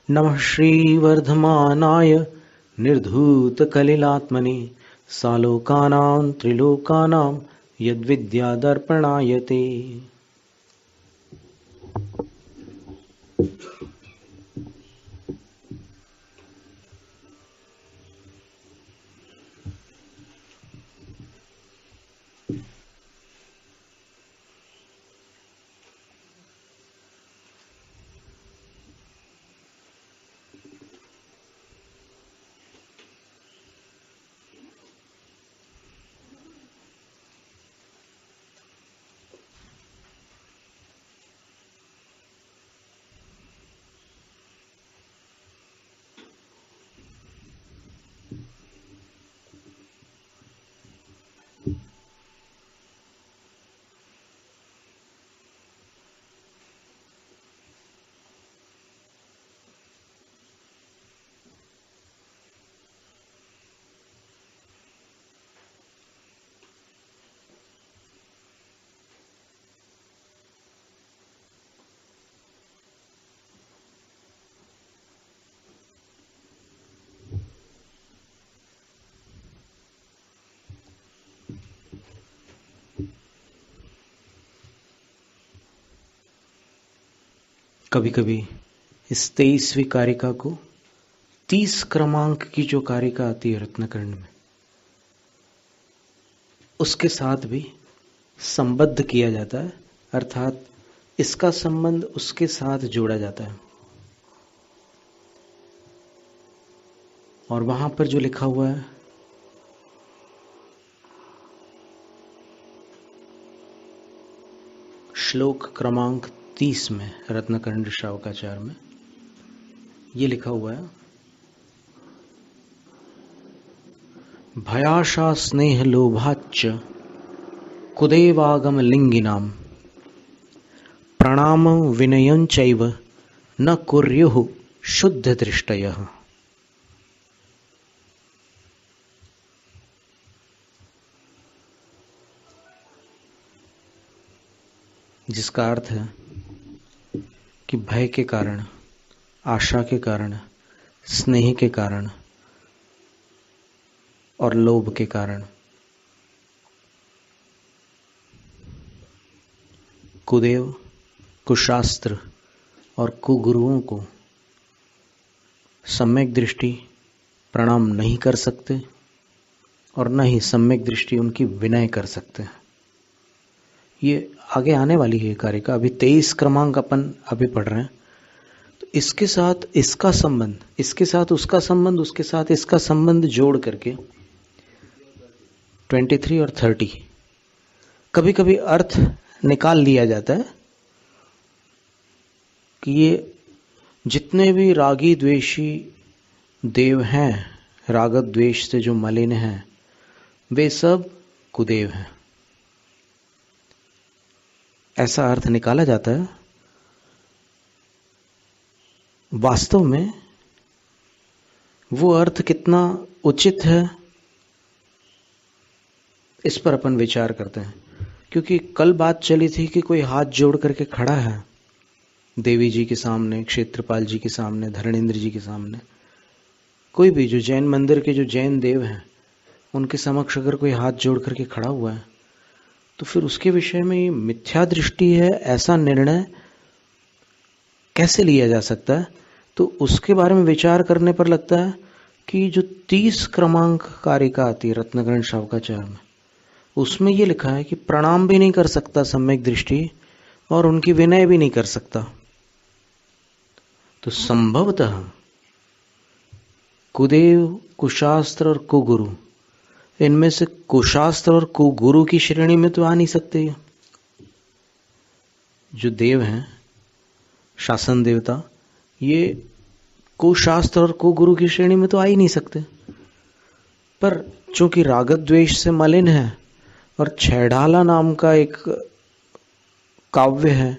नमः श्रीवर्धमानाय निर्धूतकलिलात्मने सालोकानां त्रिलोकानां यद्विद्यादर्पणाय ते। कभी कभी इस 23वीं कारिका को 30 क्रमांक की जो कारिका आती है रत्नकर्ण में, उसके साथ भी संबद्ध किया जाता है, अर्थात इसका संबंध उसके साथ जोड़ा जाता है। और वहां पर जो लिखा हुआ है श्लोक क्रमांक 30 में, रत्नकर्ण श्रावकाचार में ये लिखा हुआ है, भयाशा स्नेह लोभाच्च कुदेवागम लिंगिनाम प्रणाम विनयंचैव न कुर्युः शुद्ध दृष्टयः। जिसका अर्थ है कि भय के कारण, आशा के कारण, स्नेह के कारण और लोभ के कारण कुदेव, कुशास्त्र और कुगुरुओं को सम्यक दृष्टि प्रणाम नहीं कर सकते और न ही सम्यक दृष्टि उनकी विनय कर सकते हैं। ये आगे आने वाली है कारिका, अभी 23 क्रमांक अपन अभी पढ़ रहे हैं। तो इसके साथ इसका संबंध, इसके साथ उसका संबंध, उसके साथ इसका संबंध जोड़ करके 23 और 30 कभी कभी अर्थ निकाल लिया जाता है कि ये जितने भी रागी द्वेषी देव हैं, रागत द्वेष से जो मलिन हैं, वे सब कुदेव हैं, ऐसा अर्थ निकाला जाता है। वास्तव में वो अर्थ कितना उचित है, इस पर अपन विचार करते हैं। क्योंकि कल बात चली थी कि कोई हाथ जोड़ करके खड़ा है देवी जी के सामने, क्षेत्रपाल जी के सामने, धरणेंद्र जी के सामने, कोई भी जो जैन मंदिर के जो जैन देव हैं उनके समक्ष अगर कोई हाथ जोड़ करके खड़ा हुआ है, तो फिर उसके विषय में ये मिथ्या दृष्टि है, ऐसा निर्णय कैसे लिया जा सकता है? तो उसके बारे में विचार करने पर लगता है कि जो 30 क्रमांक कारिका आती है रत्नकर्ण श्रावकाचार में, उसमें ये लिखा है कि प्रणाम भी नहीं कर सकता सम्यक दृष्टि और उनकी विनय भी नहीं कर सकता। तो संभवतः कुदेव, कुशास्त्र और कुगुरु, इनमें से कुशास्त्र और कुगुरु की श्रेणी में तो आ नहीं सकते। जो देव हैं शासन देवता, ये कुशास्त्र और कुगुरु की श्रेणी में तो आ ही नहीं सकते। पर चूंकि रागत द्वेष से मलिन है और छैढाला नाम का एक काव्य है,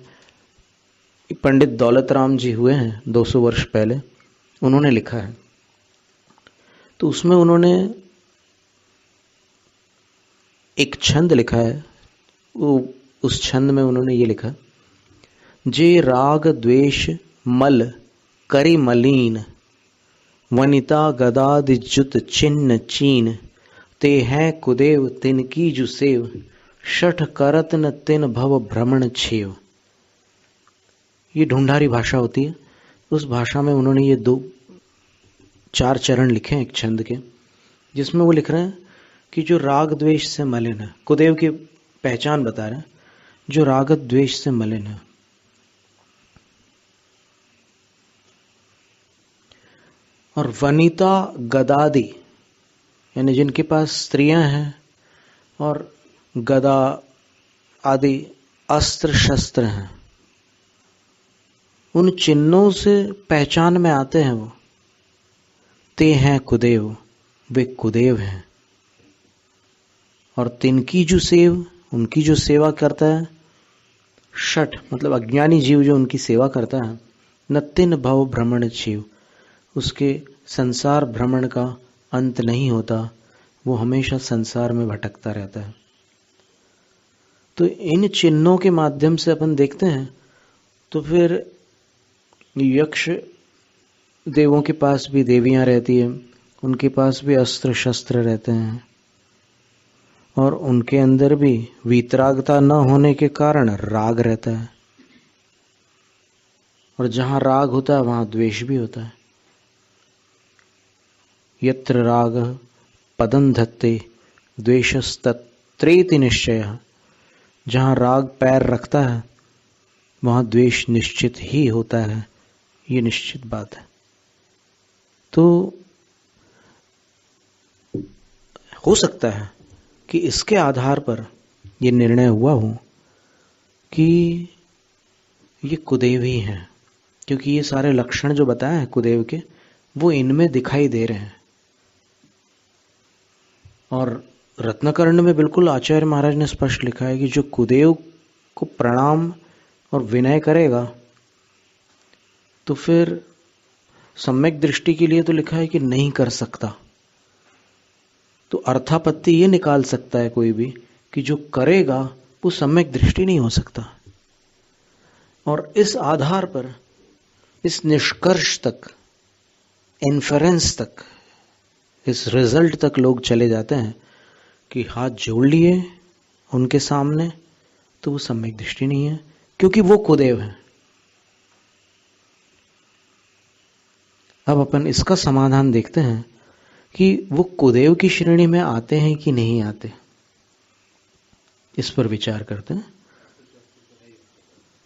पंडित दौलत राम जी हुए हैं 200 वर्ष पहले, उन्होंने लिखा है। तो उसमें उन्होंने एक छंद लिखा है। उस छंद में उन्होंने ये लिखा, जे राग द्वेष मल करी मलीन, वनिता गदादिजुत चिन्ह चीन, ते हैं कुदेव तिनकी जु सेव, शठ करत न तिन भव भ्रमण छेव। ये ढूंढारी भाषा होती है। उस भाषा में उन्होंने ये 4 चरण लिखे हैं एक छंद के, जिसमें वो लिख रहे हैं कि जो राग द्वेष से मलिन है, कुदेव की पहचान बता रहे हैं, जो राग द्वेष से मलिन है। और वनिता गदादि, यानी जिनके पास स्त्रियां हैं और गदा आदि अस्त्र शस्त्र हैं, उन चिन्हों से पहचान में आते हैं वो। ते हैं कुदेव, वे कुदेव हैं। और तिनकी जो सेव, उनकी जो सेवा करता है, शठ मतलब अज्ञानी जीव जो उनकी सेवा करता है, न तिन भव भ्रमण जीव, उसके संसार भ्रमण का अंत नहीं होता, वो हमेशा संसार में भटकता रहता है। तो इन चिन्हों के माध्यम से अपन देखते हैं, तो फिर यक्ष देवों के पास भी देवियां रहती है, उनके पास भी अस्त्र शस्त्र रहते हैं, और उनके अंदर भी वीतरागता न होने के कारण राग रहता है, और जहां राग होता है वहां द्वेष भी होता है। यत्र राग पदं धत्ते द्वेषस्तत्रेति निश्चयः, जहां राग पैर रखता है वहां द्वेष निश्चित ही होता है, ये निश्चित बात है। तो हो सकता है कि इसके आधार पर ये निर्णय हुआ हो कि ये कुदेव ही हैं, क्योंकि ये सारे लक्षण जो बताए हैं कुदेव के, वो इनमें दिखाई दे रहे हैं। और रत्नकर्ण में बिल्कुल आचार्य महाराज ने स्पष्ट लिखा है कि जो कुदेव को प्रणाम और विनय करेगा, तो फिर सम्यक दृष्टि के लिए तो लिखा है कि नहीं कर सकता, तो अर्थापत्ति ये निकाल सकता है कोई भी कि जो करेगा वो सम्यक दृष्टि नहीं हो सकता। और इस आधार पर, इस निष्कर्ष तक, इन्फरेंस तक, इस रिजल्ट तक लोग चले जाते हैं कि हाथ जोड़ लिए उनके सामने तो वो सम्यक दृष्टि नहीं है, क्योंकि वो कुदेव है। अब अपन इसका समाधान देखते हैं कि वो कुदेव की श्रेणी में आते हैं कि नहीं आते, इस पर विचार करते हैं।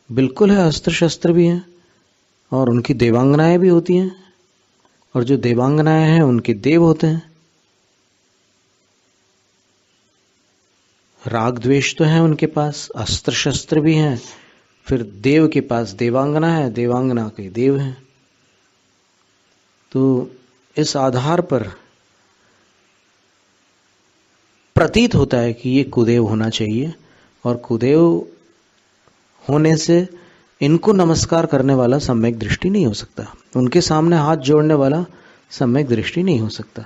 बिल्कुल है, अस्त्र शस्त्र भी हैं और उनकी देवांगनाएं भी होती हैं, और जो देवांगनाएं हैं उनके देव होते हैं। राग द्वेष तो है उनके पास, अस्त्र शस्त्र भी हैं, फिर देव के पास देवांगना है, देवांगना के देव हैं। तो इस आधार पर प्रतीत होता है कि ये कुदेव होना चाहिए, और कुदेव होने से इनको नमस्कार करने वाला सम्यक दृष्टि नहीं हो सकता, उनके सामने हाथ जोड़ने वाला सम्यक दृष्टि नहीं हो सकता।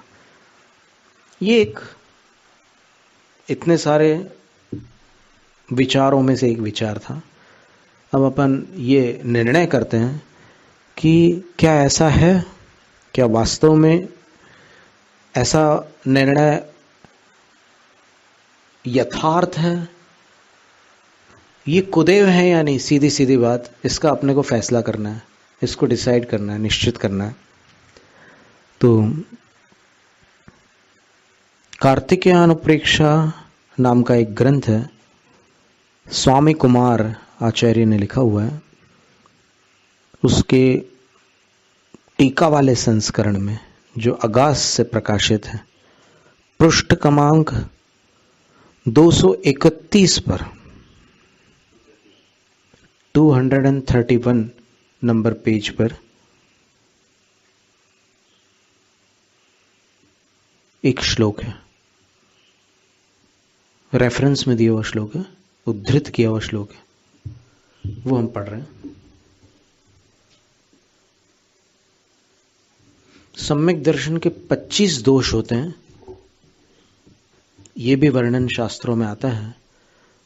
ये एक इतने सारे विचारों में से एक विचार था। अब अपन ये निर्णय करते हैं कि क्या ऐसा है, क्या वास्तव में ऐसा निर्णय यथार्थ है, ये कुदेव है या नहीं। सीधी सीधी बात, इसका अपने को फैसला करना है, इसको डिसाइड करना है, निश्चित करना है। तो कार्तिकेयानुप्रेक्षा नाम का एक ग्रंथ है, स्वामी कुमार आचार्य ने लिखा हुआ है। उसके टीका वाले संस्करण में, जो अगास से प्रकाशित है, पृष्ठ क्रमांक 231 पर, 231 नंबर पेज पर एक श्लोक है, रेफरेंस में दिया हुआ श्लोक है, उद्धृत किया हुआ श्लोक है, वो हम पढ़ रहे हैं। सम्यक दर्शन के 25 दोष होते हैं, ये भी वर्णन शास्त्रों में आता है।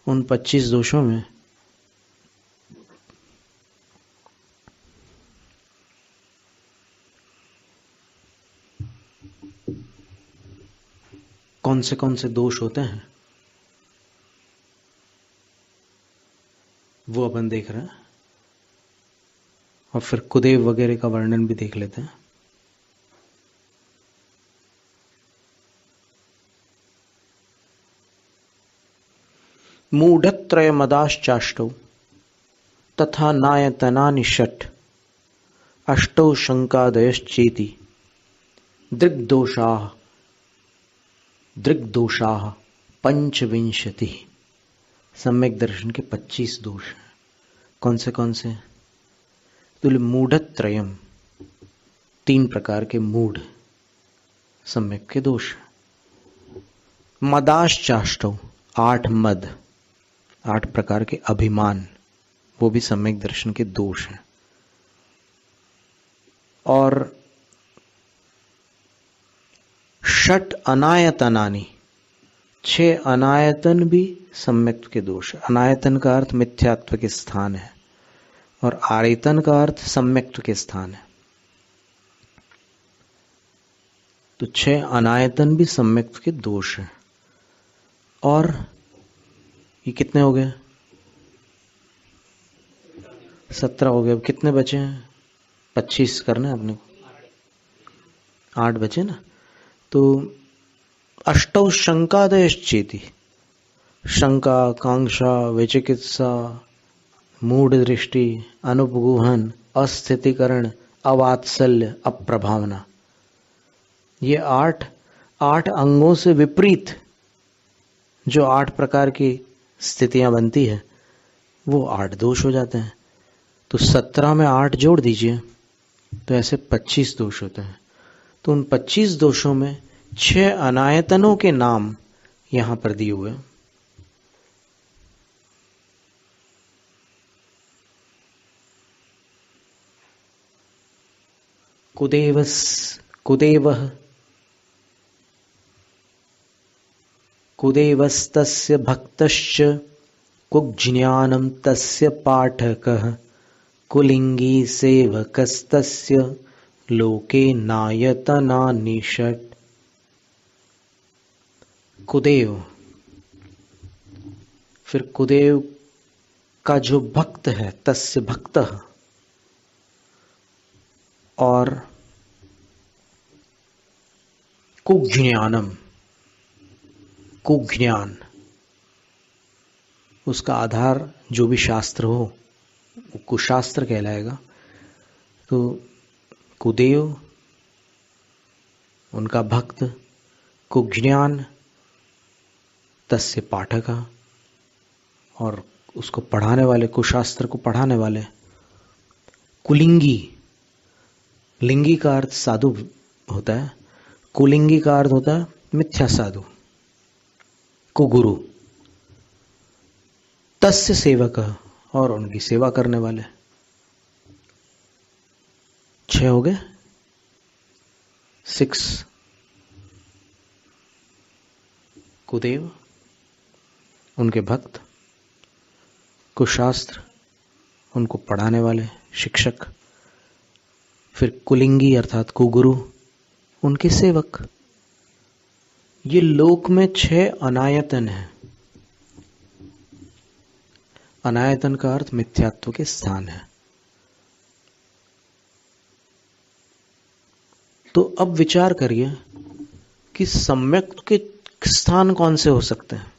उन 25 दोषों में कौन से दोष होते हैं वो अपन देख रहे हैं, और फिर कुदेव वगैरह का वर्णन भी देख लेते हैं। मूढ़त्रय मदाश्चाष्टौ तथा नायतनानि षट् अष्टौ शंकादयश्चेति दृग्दोषाः पंचविंशति। सम्यक दर्शन के 25 दोष हैं। कौन से? तो मूढ़त्रयम, 3 प्रकार के मूढ़ सम्यक के दोष। मदाश्चाष्टौ, 8 मद, 8 प्रकार के अभिमान, वो भी सम्यक दर्शन के दोष हैं। और षट अनायतनानि, 6 अनायतन भी सम्यक के दोष है। अनायतन का अर्थ मिथ्यात्व के स्थान है और आयतन का अर्थ सम्यक्त्व के स्थान है। तो 6 अनायतन भी सम्यक्त्व के दोष है। और ये कितने हो गए? 17 हो गए। अब कितने बचे हैं? 25 करना है अपने को। 8 बचे ना। तो अष्टौ शंकादयश्चेति, शंका, कांक्षा, विचिकित्सा, मूढ़ दृष्टि, अनुपगूहन, अस्थितिकरण, अवात्सल्य, अप्रभावना, ये 8 अंगों से विपरीत जो 8 प्रकार की स्थितियां बनती है वो 8 दोष हो जाते हैं। तो 17 में 8 जोड़ दीजिए तो ऐसे 25 दोष होते हैं। तो उन 25 दोषों में 6 अनायतनों के नाम यहां पर दिए हुए हैं। कुदेवस्तस्य भक्तश्च कुज्ञानं तस्य पाठकः कुलिंगी सेवकस्तस्य लोके नायतनानि षट्। कुदेव, फिर कुदेव का जो भक्त है तस्य भक्तः, और कुज्ञानम, कुज्ञान, उसका आधार जो भी शास्त्र हो वो कुशास्त्र कहलाएगा। तो कुदेव उनका भक्त, कुज्ञान तस्य पाठक, और उसको पढ़ाने वाले, कुशास्त्र को पढ़ाने वाले। कुलिंगी, लिंगी का अर्थ साधु होता है, कुलिंगी का अर्थ होता है मिथ्या साधु। कुगुरु, तस्य सेवक, और उनकी सेवा करने वाले। 6 हो गए। 6 कुदेव, उनके भक्त, कुशास्त्र, उनको पढ़ाने वाले शिक्षक, फिर कुलिंगी अर्थात कुगुरु, उनके सेवक। ये लोक में 6 अनायतन है। अनायतन का अर्थ मिथ्यात्व के स्थान है। तो अब विचार करिए कि सम्यक्त्व के स्थान कौन से हो सकते हैं।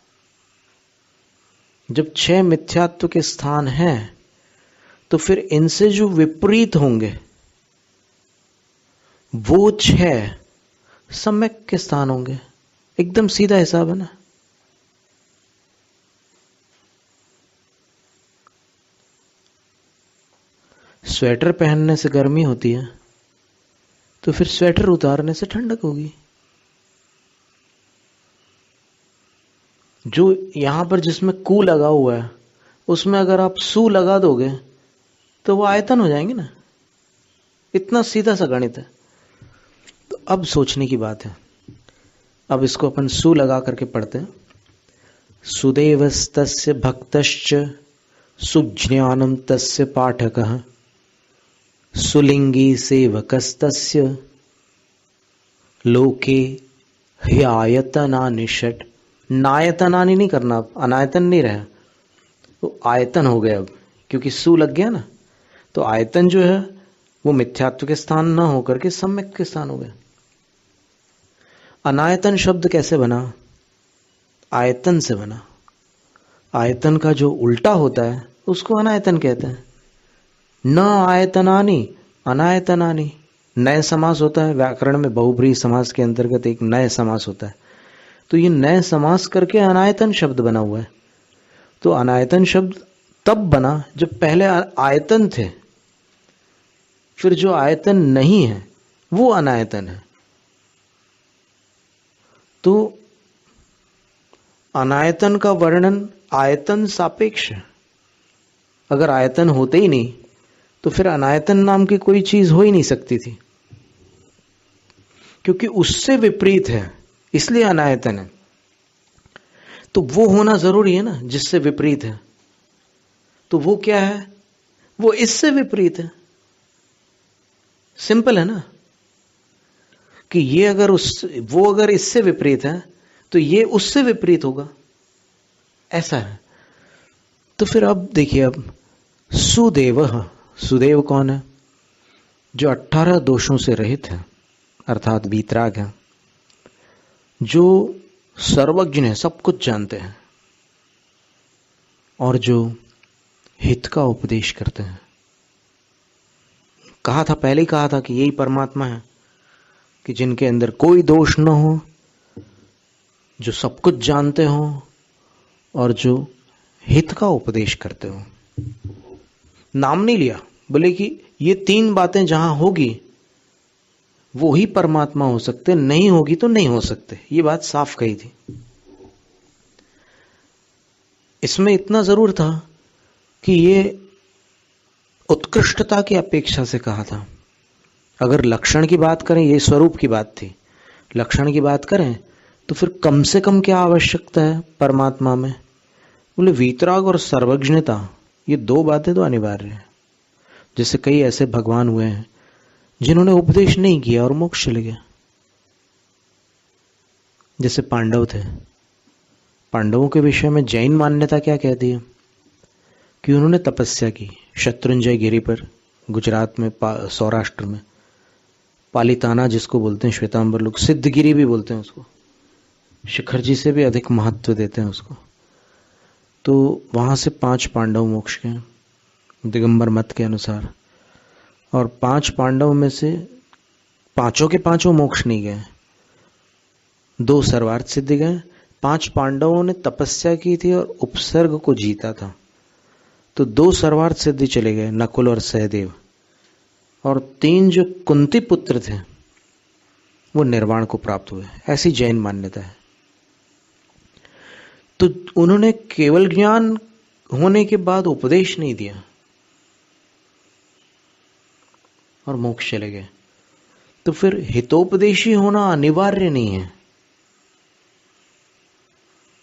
जब 6 मिथ्यात्व के स्थान हैं तो फिर इनसे जो विपरीत होंगे वो 6 सम्यक के स्थान होंगे। एकदम सीधा हिसाब है ना। स्वेटर पहनने से गर्मी होती है तो फिर स्वेटर उतारने से ठंडक होगी। जो यहां पर जिसमें कू लगा हुआ है उसमें अगर आप सू लगा दोगे तो वो आयतन हो जाएंगे ना। इतना सीधा सा गणित है। तो अब सोचने की बात है। अब इसको अपन सु लगा करके पढ़ते हैं। सुदेवस्तस्य भक्तश्च सुज्ञानं तस्य पाठकः सुलिंगी सेवकस्तस्य लोके हे आयतनानि षट, नायतनानि नहीं करना, अब अनायतन नहीं रहा, तो आयतन हो गया अब, क्योंकि सु लग गया ना, तो आयतन जो है वो मिथ्यात्व के स्थान न होकर के सम्यक के स्थान हो गया। अनायतन शब्द कैसे बना? आयतन से बना। आयतन का जो उल्टा होता है उसको अनायतन कहते हैं। न आयतनानि अनायतनानि, नए समास होता है व्याकरण में, बहुब्रीहि समास के अंतर्गत एक नए समास होता है, तो ये नए समास करके अनायतन शब्द बना हुआ है। तो अनायतन शब्द तब बना जब पहले आयतन थे, फिर जो आयतन नहीं है वो अनायतन है। तो अनायतन का वर्णन आयतन सापेक्ष है। अगर आयतन होते ही नहीं तो फिर अनायतन नाम की कोई चीज हो ही नहीं सकती थी, क्योंकि उससे विपरीत है, इसलिए अनायतन है। तो वो होना जरूरी है ना जिससे विपरीत है। तो वो क्या है? वो इससे विपरीत है। सिंपल है ना, कि ये अगर वो अगर इससे विपरीत है तो ये उससे विपरीत होगा, ऐसा है। तो फिर अब देखिए, अब सुदेव, सुदेव कौन है? जो 18 दोषों से रहित है, अर्थात वीतराग है, जो सर्वज्ञ है, सब कुछ जानते हैं, और जो हित का उपदेश करते हैं। कहा था, पहले ही कहा था कि यही परमात्मा है, कि जिनके अंदर कोई दोष न हो, जो सब कुछ जानते हो, और जो हित का उपदेश करते हो। नाम नहीं लिया, बोले कि ये 3 बातें जहां होगी वो ही परमात्मा हो सकते, नहीं होगी तो नहीं हो सकते, ये बात साफ कही थी। इसमें इतना जरूर था कि ये उत्कृष्टता की अपेक्षा से कहा था। अगर लक्षण की बात करें, ये स्वरूप की बात थी, लक्षण की बात करें तो फिर कम से कम क्या आवश्यकता है परमात्मा में? बोले वीतराग और सर्वज्ञता, ये 2 बातें तो अनिवार्य है। जैसे कई ऐसे भगवान हुए हैं जिन्होंने उपदेश नहीं किया और मोक्ष चले गए। जैसे पांडव थे, पांडवों के विषय में जैन मान्यता क्या कहती है? कि उन्होंने तपस्या की शत्रुंजय गिरी पर, गुजरात में, सौराष्ट्र में, पालिताना जिसको बोलते हैं श्वेतांबर लोग, सिद्धगिरी भी बोलते हैं उसको, शिखर जी से भी अधिक महत्व देते हैं उसको। तो वहां से 5 पांडव मोक्ष गए दिगंबर मत के अनुसार, और 5 पांडव में से 5 के 5 मोक्ष नहीं गए, 2 सर्वार्थ सिद्धि गए। 5 पांडवों ने तपस्या की थी और उपसर्ग को जीता था, तो 2 सर्वार्थ सिद्धि चले गए, नकुल और सहदेव, और 3 जो कुंती पुत्र थे वो निर्वाण को प्राप्त हुए। ऐसी जैन मान्यता है। तो उन्होंने केवल ज्ञान होने के बाद उपदेश नहीं दिया और मोक्ष चले गए। तो फिर हितोपदेशी होना अनिवार्य नहीं है।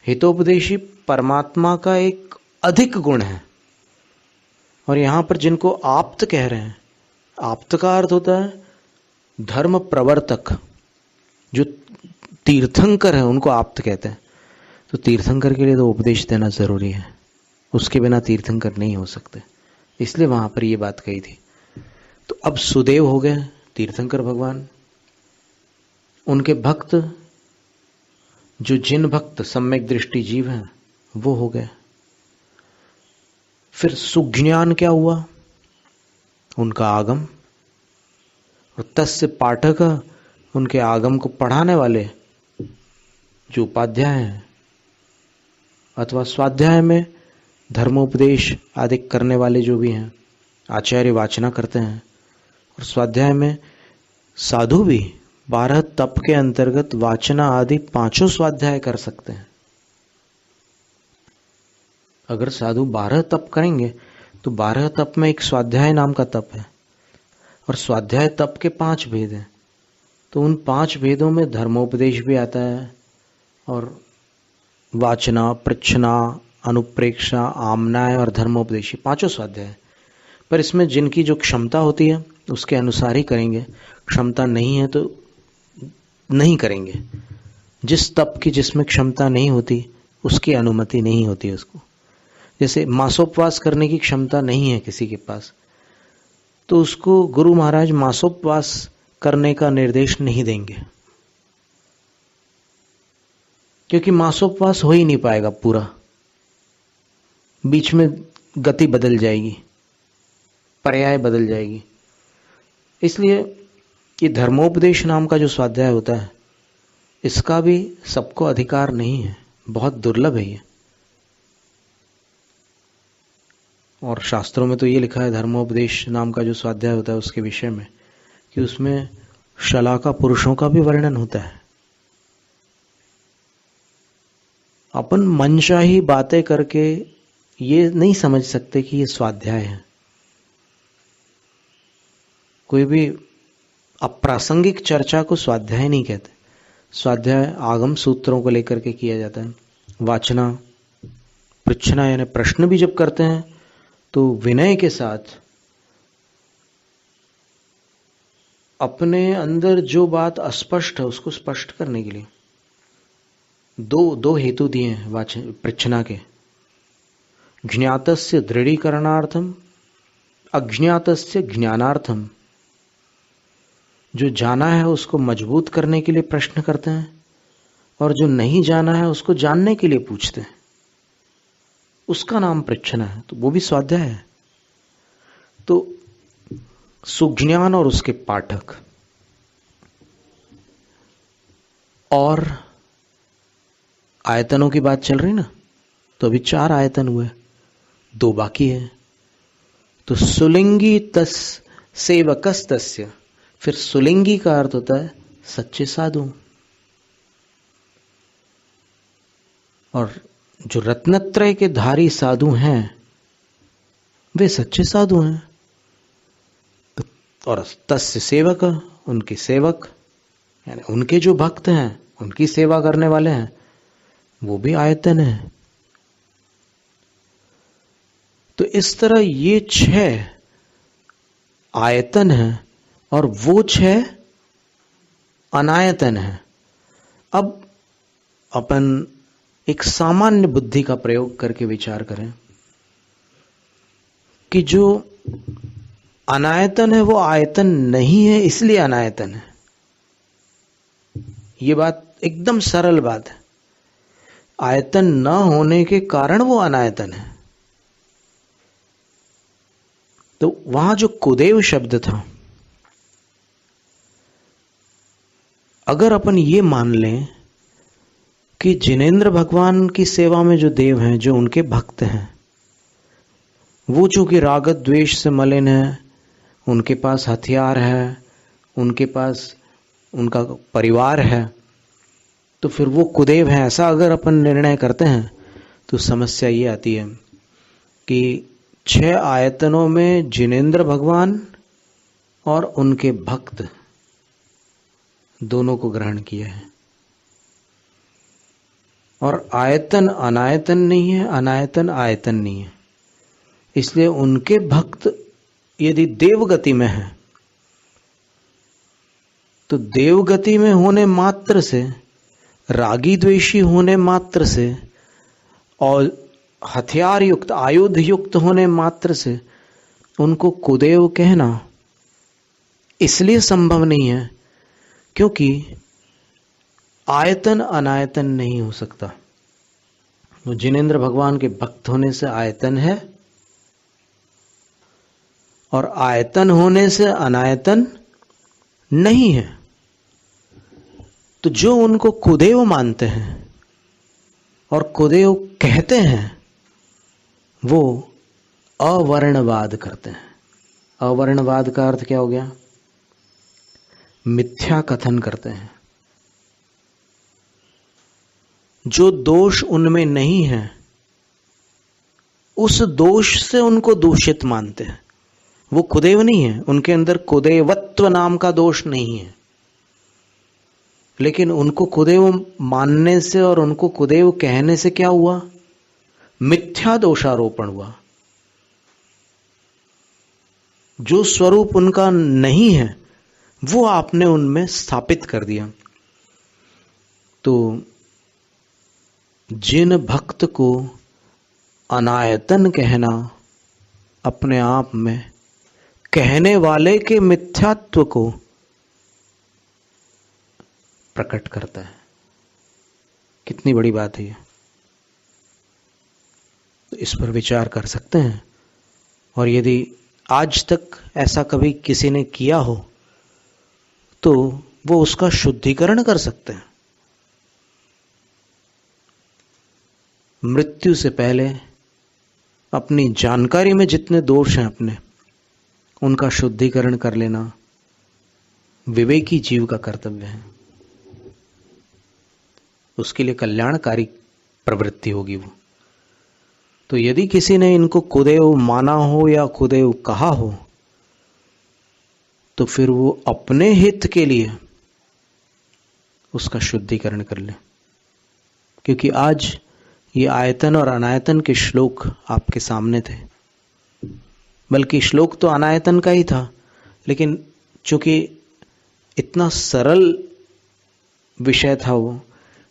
हितोपदेशी परमात्मा का एक अधिक गुण है। और यहां पर जिनको आप्त कह रहे हैं, आप्त का अर्थ होता है धर्म प्रवर्तक, जो तीर्थंकर है उनको आप्त कहते हैं। तो तीर्थंकर के लिए तो उपदेश देना जरूरी है, उसके बिना तीर्थंकर नहीं हो सकते, इसलिए वहां पर यह बात कही थी। तो अब सुदेव हो गए तीर्थंकर भगवान, उनके भक्त, जो जिन भक्त सम्यक दृष्टि जीव हैं वो हो गए। फिर सुज्ञान क्या हुआ? उनका आगम, और तस्य पाठक, उनके आगम को पढ़ाने वाले जो उपाध्याय हैं, अथवा स्वाध्याय में धर्मोपदेश आदि करने वाले जो भी हैं, आचार्य वाचना करते हैं, और स्वाध्याय में साधु भी 12 तप के अंतर्गत वाचना आदि 5 स्वाध्याय कर सकते हैं। अगर साधु 12 तप करेंगे तो 12 तप में एक स्वाध्याय नाम का तप है, और स्वाध्याय तप के 5 भेद हैं। तो उन 5 भेदों में धर्मोपदेश भी आता है, और वाचना, पृच्छना, अनुप्रेक्षा, आमनाय और धर्मोपदेशी 5 स्वाध्याय। पर इसमें जिनकी जो क्षमता होती है उसके अनुसार ही करेंगे, क्षमता नहीं है तो नहीं करेंगे। जिस तप की जिसमें क्षमता नहीं होती उसकी अनुमति नहीं होती उसको। जैसे मासोपवास करने की क्षमता नहीं है किसी के पास, तो उसको गुरु महाराज मासोपवास करने का निर्देश नहीं देंगे, क्योंकि मासोपवास हो ही नहीं पाएगा पूरा, बीच में गति बदल जाएगी, पर्याय बदल जाएगी। इसलिए ये धर्मोपदेश नाम का जो स्वाध्याय होता है, इसका भी सबको अधिकार नहीं है, बहुत दुर्लभ है ये। और शास्त्रों में तो ये लिखा है धर्मोपदेश नाम का जो स्वाध्याय होता है उसके विषय में, कि उसमें शलाका पुरुषों का भी वर्णन होता है। अपन मनचाही बातें करके ये नहीं समझ सकते कि ये स्वाध्याय है। कोई भी अप्रासंगिक चर्चा को स्वाध्याय नहीं कहते। स्वाध्याय आगम सूत्रों को लेकर के किया जाता है। वाचना, पृच्छना यानी प्रश्न भी जब करते हैं तो विनय के साथ अपने अंदर जो बात अस्पष्ट है उसको स्पष्ट करने के लिए दो हेतु दिए हैं वाचन पृच्छना के। ज्ञातस्य दृढ़ीकरणार्थम, अज्ञातस्य ज्ञानार्थम। जो जाना है उसको मजबूत करने के लिए प्रश्न करते हैं, और जो नहीं जाना है उसको जानने के लिए पूछते हैं, उसका नाम पृच्छना है। तो वो भी स्वाध्याय है। तो सुज्ञान और उसके पाठक, और आयतनों की बात चल रही ना, तो अभी 4 आयतन हुए, 2 बाकी है। तो सुलिंगी तस सेवकस तस्य, फिर सुलिंगी का अर्थ होता है सच्चे साधु, और जो रत्नत्रय के धारी साधु हैं वे सच्चे साधु हैं। और तस्य सेवक, उनके सेवक यानी उनके जो भक्त हैं, उनकी सेवा करने वाले हैं, वो भी आयतन है। तो इस तरह ये 6 आयतन है और वो 6 अनायतन है। अब अपन एक सामान्य बुद्धि का प्रयोग करके विचार करें कि जो अनायतन है वो आयतन नहीं है, इसलिए अनायतन है। ये बात एकदम सरल बात है। आयतन न होने के कारण वो अनायतन है। तो वहां जो कुदेव शब्द था, अगर अपन ये मान लें कि जिनेंद्र भगवान की सेवा में जो देव हैं, जो उनके भक्त हैं, वो चूंकि राग द्वेष से मलिन है, उनके पास हथियार है, उनके पास उनका परिवार है, तो फिर वो कुदेव है, ऐसा अगर अपन निर्णय करते हैं तो समस्या ये आती है कि 6 आयतनों में जिनेंद्र भगवान और उनके भक्त दोनों को ग्रहण किया है, और आयतन अनायतन नहीं है, अनायतन आयतन नहीं है। इसलिए उनके भक्त यदि देवगति में है तो देवगति में होने मात्र से, रागी द्वेषी होने मात्र से और हथियार युक्त आयुध युक्त होने मात्र से उनको कुदेव कहना इसलिए संभव नहीं है क्योंकि आयतन अनायतन नहीं हो सकता। वो जिनेंद्र भगवान के भक्त होने से आयतन है और आयतन होने से अनायतन नहीं है। तो जो उनको कुदेव मानते हैं और कुदेव कहते हैं वो अवर्णवाद करते हैं। अवर्णवाद का अर्थ क्या हो गया? मिथ्या कथन करते हैं। जो दोष उनमें नहीं है उस दोष से उनको दूषित मानते हैं। वो कुदेव नहीं है, उनके अंदर कुदेवत्व नाम का दोष नहीं है, लेकिन उनको कुदेव मानने से और उनको कुदेव कहने से क्या हुआ? मिथ्या दोषारोपण हुआ। जो स्वरूप उनका नहीं है वो आपने उनमें स्थापित कर दिया। तो जिन भक्त को अनायतन कहना अपने आप में कहने वाले के मिथ्यात्व को प्रकट करता है। कितनी बड़ी बात है ये। तो इस पर विचार कर सकते हैं, और यदि आज तक ऐसा कभी किसी ने किया हो तो वो उसका शुद्धिकरण कर सकते हैं। मृत्यु से पहले अपनी जानकारी में जितने दोष हैं अपने, उनका शुद्धिकरण कर लेना विवेकी जीव का कर्तव्य है। उसके लिए कल्याणकारी प्रवृत्ति होगी वो। तो यदि किसी ने इनको कुदेव माना हो या कुदेव कहा हो, तो फिर वो अपने हित के लिए उसका शुद्धिकरण कर ले। क्योंकि आज ये आयतन और अनायतन के श्लोक आपके सामने थे, बल्कि श्लोक तो अनायतन का ही था, लेकिन चूंकि इतना सरल विषय था वो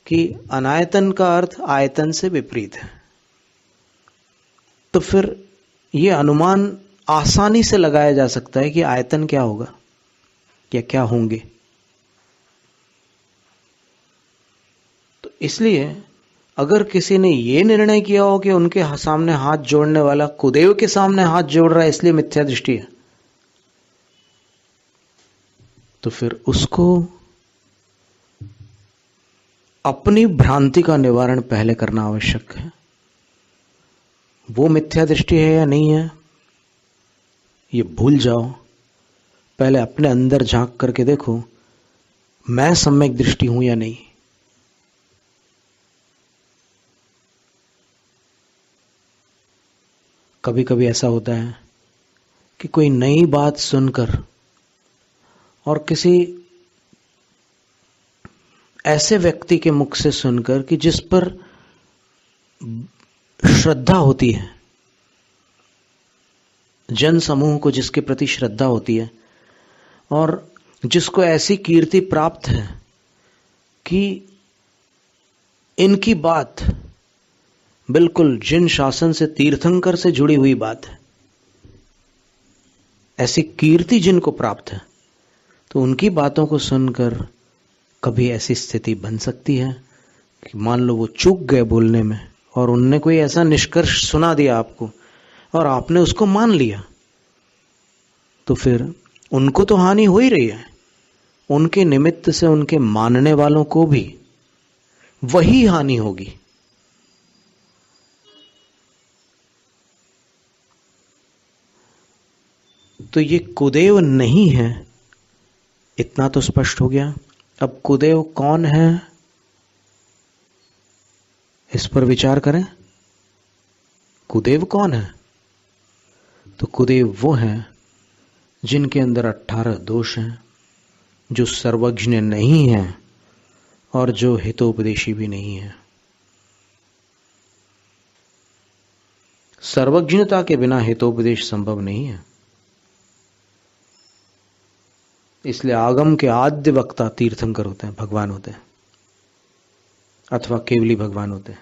कि अनायतन का अर्थ आयतन से विपरीत है, तो फिर ये अनुमान आसानी से लगाया जा सकता है कि आयतन क्या होगा या क्या होंगे। तो इसलिए अगर किसी ने ये निर्णय किया हो कि उनके सामने हाथ जोड़ने वाला कुदेव के सामने हाथ जोड़ रहा है इसलिए मिथ्या दृष्टि है, तो फिर उसको अपनी भ्रांति का निवारण पहले करना आवश्यक है। वो मिथ्या दृष्टि है या नहीं है ये भूल जाओ, पहले अपने अंदर झांक करके देखो मैं सम्यक दृष्टि हूं या नहीं। कभी कभी ऐसा होता है कि कोई नई बात सुनकर और किसी ऐसे व्यक्ति के मुख से सुनकर कि जिस पर श्रद्धा होती है, जन समूह को जिसके प्रति श्रद्धा होती है और जिसको ऐसी कीर्ति प्राप्त है कि इनकी बात बिल्कुल जिन शासन से तीर्थंकर से जुड़ी हुई बात है, ऐसी कीर्ति जिनको प्राप्त है, तो उनकी बातों को सुनकर कभी ऐसी स्थिति बन सकती है कि मान लो वो चूक गए बोलने में और उनने कोई ऐसा निष्कर्ष सुना दिया आपको और आपने उसको मान लिया, तो फिर उनको तो हानि हो ही रही है, उनके निमित्त से उनके मानने वालों को भी वही हानि होगी। तो ये कुदेव नहीं है, इतना तो स्पष्ट हो गया। अब कुदेव कौन है इस पर विचार करें। कुदेव कौन है? तो कुदेव वो हैं जिनके अंदर 18 दोष हैं, जो सर्वज्ञ नहीं है और जो हितोपदेशी भी नहीं है। सर्वज्ञता के बिना हितोपदेश संभव नहीं है। इसलिए आगम के आद्य वक्ता तीर्थंकर होते हैं, भगवान होते हैं, अथवा केवली भगवान होते हैं,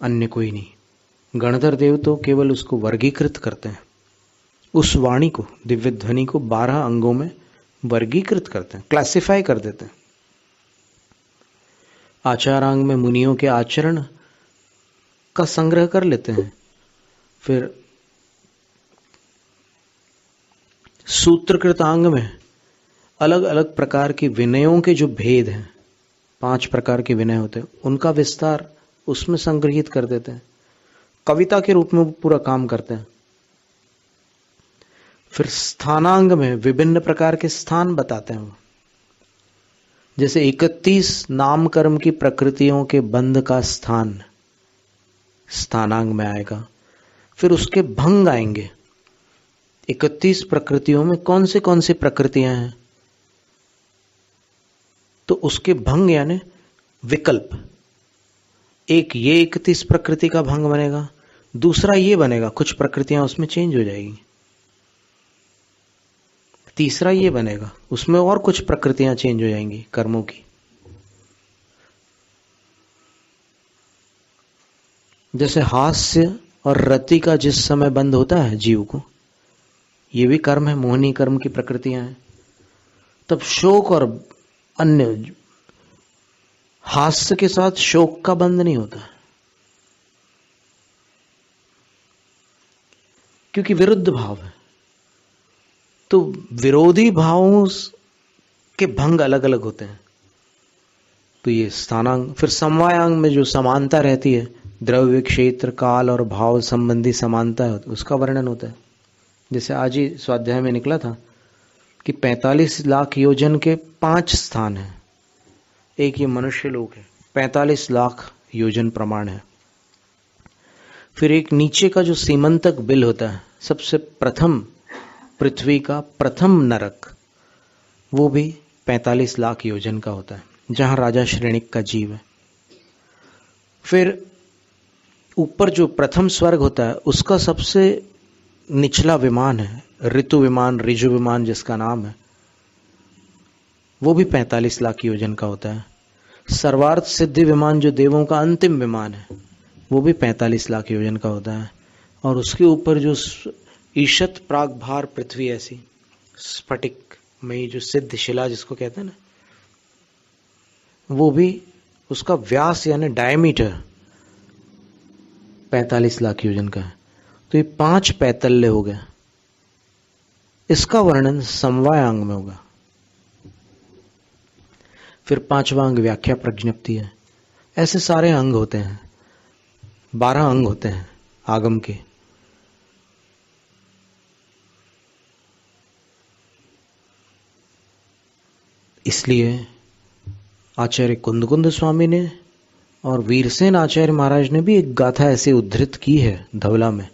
अन्य कोई नहीं। गणधर देव तो केवल उसको वर्गीकृत करते हैं, उस वाणी को, दिव्य ध्वनि को 12 अंगों में वर्गीकृत करते हैं, क्लासिफाई कर देते हैं। आचारांग में मुनियों के आचरण का संग्रह कर लेते हैं, फिर सूत्रकृतांग में अलग अलग प्रकार की विनयों के जो भेद हैं, 5 प्रकार के विनय होते हैं, उनका विस्तार उसमें संग्रहित कर देते हैं, कविता के रूप में पूरा काम करते हैं। फिर स्थानांग में विभिन्न प्रकार के स्थान बताते हैं, जैसे 31 नाम कर्म की प्रकृतियों के बंध का स्थान स्थानांग में आएगा। फिर उसके भंग आएंगे, 31 प्रकृतियों में कौन सी प्रकृतियां हैं, तो उसके भंग यानी विकल्प। एक ये 31 प्रकृति का भंग बनेगा, दूसरा ये बनेगा, कुछ प्रकृतियां उसमें चेंज हो जाएगी। तीसरा ये बनेगा, उसमें और कुछ प्रकृतियां चेंज हो जाएंगी कर्मों की। जैसे हास्य और रति का जिस समय बंद होता है जीव को, ये भी कर्म है, मोहनी कर्म की प्रकृतियां हैं। तब शोक और अन्य, हास्य के साथ शोक का बंद नहीं होता, क्योंकि विरुद्ध भाव है। तो विरोधी भावों के भंग अलग अलग होते हैं। तो ये स्थानांग, फिर समवायांग में जो समानता रहती है, द्रव्य, क्षेत्र, काल और भाव संबंधी समानता है, उसका वर्णन होता है। जैसे आज ही स्वाध्याय में निकला था कि 45 लाख योजन के 5 स्थान हैं। एक ये मनुष्य लोक है, 45 लाख योजन प्रमाण है। फिर एक नीचे का जो सीमंतक बिल होता है, सबसे प्रथम पृथ्वी का प्रथम नरक, वो भी 45 लाख योजन का होता है, जहां राजा श्रेणिक का जीव है। फिर ऊपर जो प्रथम स्वर्ग होता है, उसका सबसे निचला विमान है, ऋतु विमान, ऋजु विमान जिसका नाम है, वो भी 45 लाख योजन का होता है। सर्वार्थ सिद्धि विमान जो देवों का अंतिम विमान है, वो भी 45 लाख योजन का होता है। और उसके ऊपर जो ईशत प्राग भार पृथ्वी, ऐसी स्फटिक में जो सिद्ध शिला जिसको कहते हैं ना, वो भी, उसका व्यास यानी डायमीटर 45 लाख योजन का है। तो ये 5 पैतल्य हो गए। इसका वर्णन समवायांग में होगा। फिर 5वां अंग व्याख्या प्रज्ञप्ति है। ऐसे सारे अंग होते हैं, 12 अंग होते हैं आगम के। इसलिए आचार्य कुंद स्वामी ने और वीरसेन आचार्य महाराज ने भी एक गाथा ऐसे उद्धृत की है धवला में।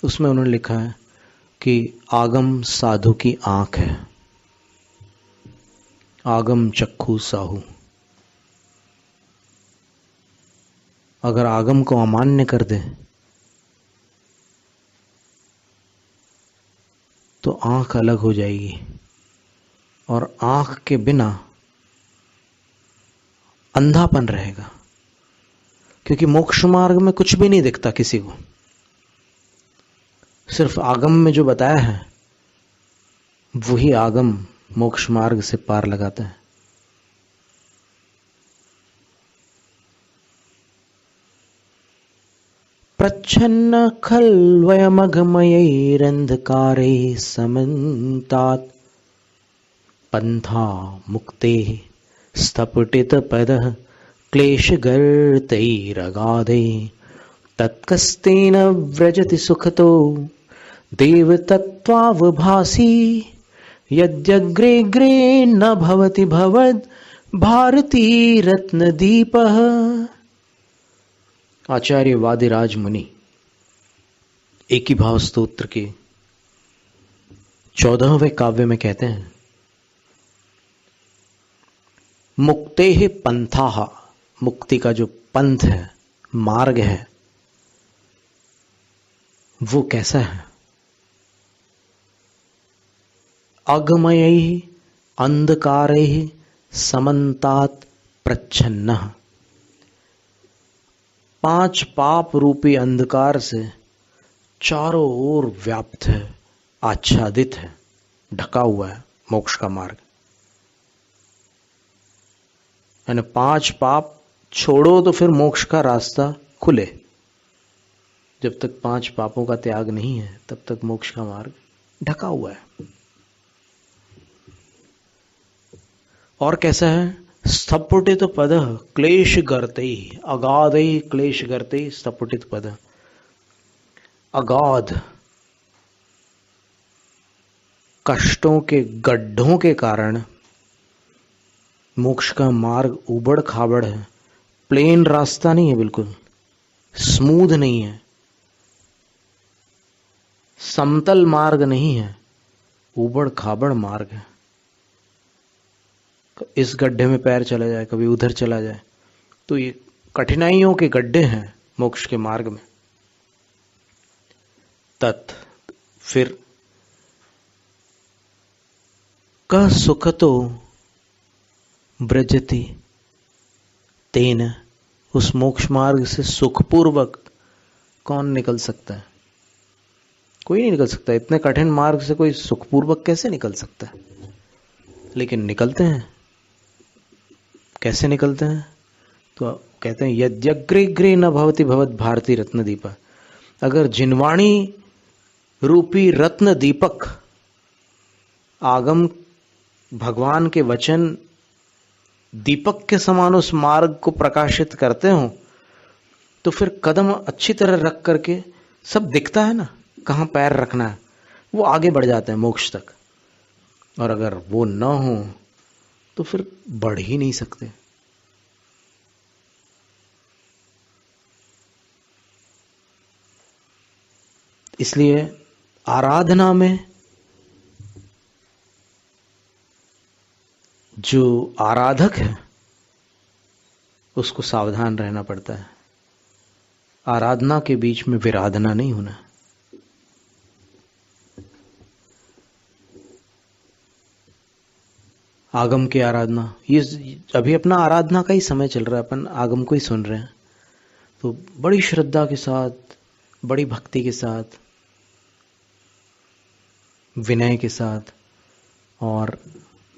उसमें उन्होंने लिखा है कि आगम साधु की आंख है, आगम चक्षु साहू। अगर आगम को अमान्य कर दे तो आंख अलग हो जाएगी, और आंख के बिना अंधापन रहेगा, क्योंकि मोक्ष मार्ग में कुछ भी नहीं दिखता किसी को। सिर्फ आगम में जो बताया है वही आगम मोक्ष मार्ग से पार लगाता है। प्रच्छन्न खल्वयमघमयैरन्धकारैः समन्तात् पंथा मुक्ते स्तपटितपदः क्लेशगर्तैरगाधैः तत्कस्तेन व्रजति सुखतो देवतत्त्वावभासी यद्यग्रे न भवति भवद् भारती रत्नदीपः। आचार्य वादिराज मुनि एक ही भाव स्तोत्र के 14वें काव्य में कहते हैं, मुक्तेः पंथाः, मुक्ति का जो पंथ है, मार्ग है, वो कैसा है? अगमयैः अंधकारैः समन्तात् प्रच्छन्नः, 5 पाप रूपी अंधकार से चारों ओर व्याप्त है, आच्छादित है, ढका हुआ है मोक्ष का मार्ग। यानी 5 पाप छोड़ो तो फिर मोक्ष का रास्ता खुले। जब तक 5 पापों का त्याग नहीं है तब तक मोक्ष का मार्ग ढका हुआ है। और कैसा है? स्थपुटित पद क्लेश गर्ते, अगाध क्लेश गर्ते स्थपुटित पद। अगाध कष्टों के गड्ढों के कारण मोक्ष का मार्ग उबड़ खाबड़ है, प्लेन रास्ता नहीं है, बिल्कुल स्मूथ नहीं है, समतल मार्ग नहीं है, उबड़ खाबड़ मार्ग है। इस गड्ढे में पैर चला जाए, कभी उधर चला जाए, तो ये कठिनाइयों के गड्ढे हैं मोक्ष के मार्ग में। तत्, फिर कः सुखतो ब्रजति तेन, उस मोक्ष मार्ग से सुखपूर्वक कौन निकल सकता है? कोई नहीं निकल सकता। इतने कठिन मार्ग से कोई सुखपूर्वक कैसे निकल सकता है? लेकिन निकलते हैं। कैसे निकलते हैं? तो कहते हैं यद्यग्रे न भवति भवत भारती रत्न दीपा। अगर जिनवाणी रूपी रत्न दीपक, आगम भगवान के वचन दीपक के समान उस मार्ग को प्रकाशित करते हो, तो फिर कदम अच्छी तरह रख करके सब दिखता है ना, कहाँ पैर रखना है, वो आगे बढ़ जाते हैं मोक्ष तक। और अगर वो न हो तो फिर बढ़ ही नहीं सकते। इसलिए आराधना में जो आराधक है उसको सावधान रहना पड़ता है। आराधना के बीच में विराधना नहीं होना। आगम की आराधना, ये अभी अपना आराधना का ही समय चल रहा है, अपन आगम को ही सुन रहे हैं, तो बड़ी श्रद्धा के साथ, बड़ी भक्ति के साथ, विनय के साथ और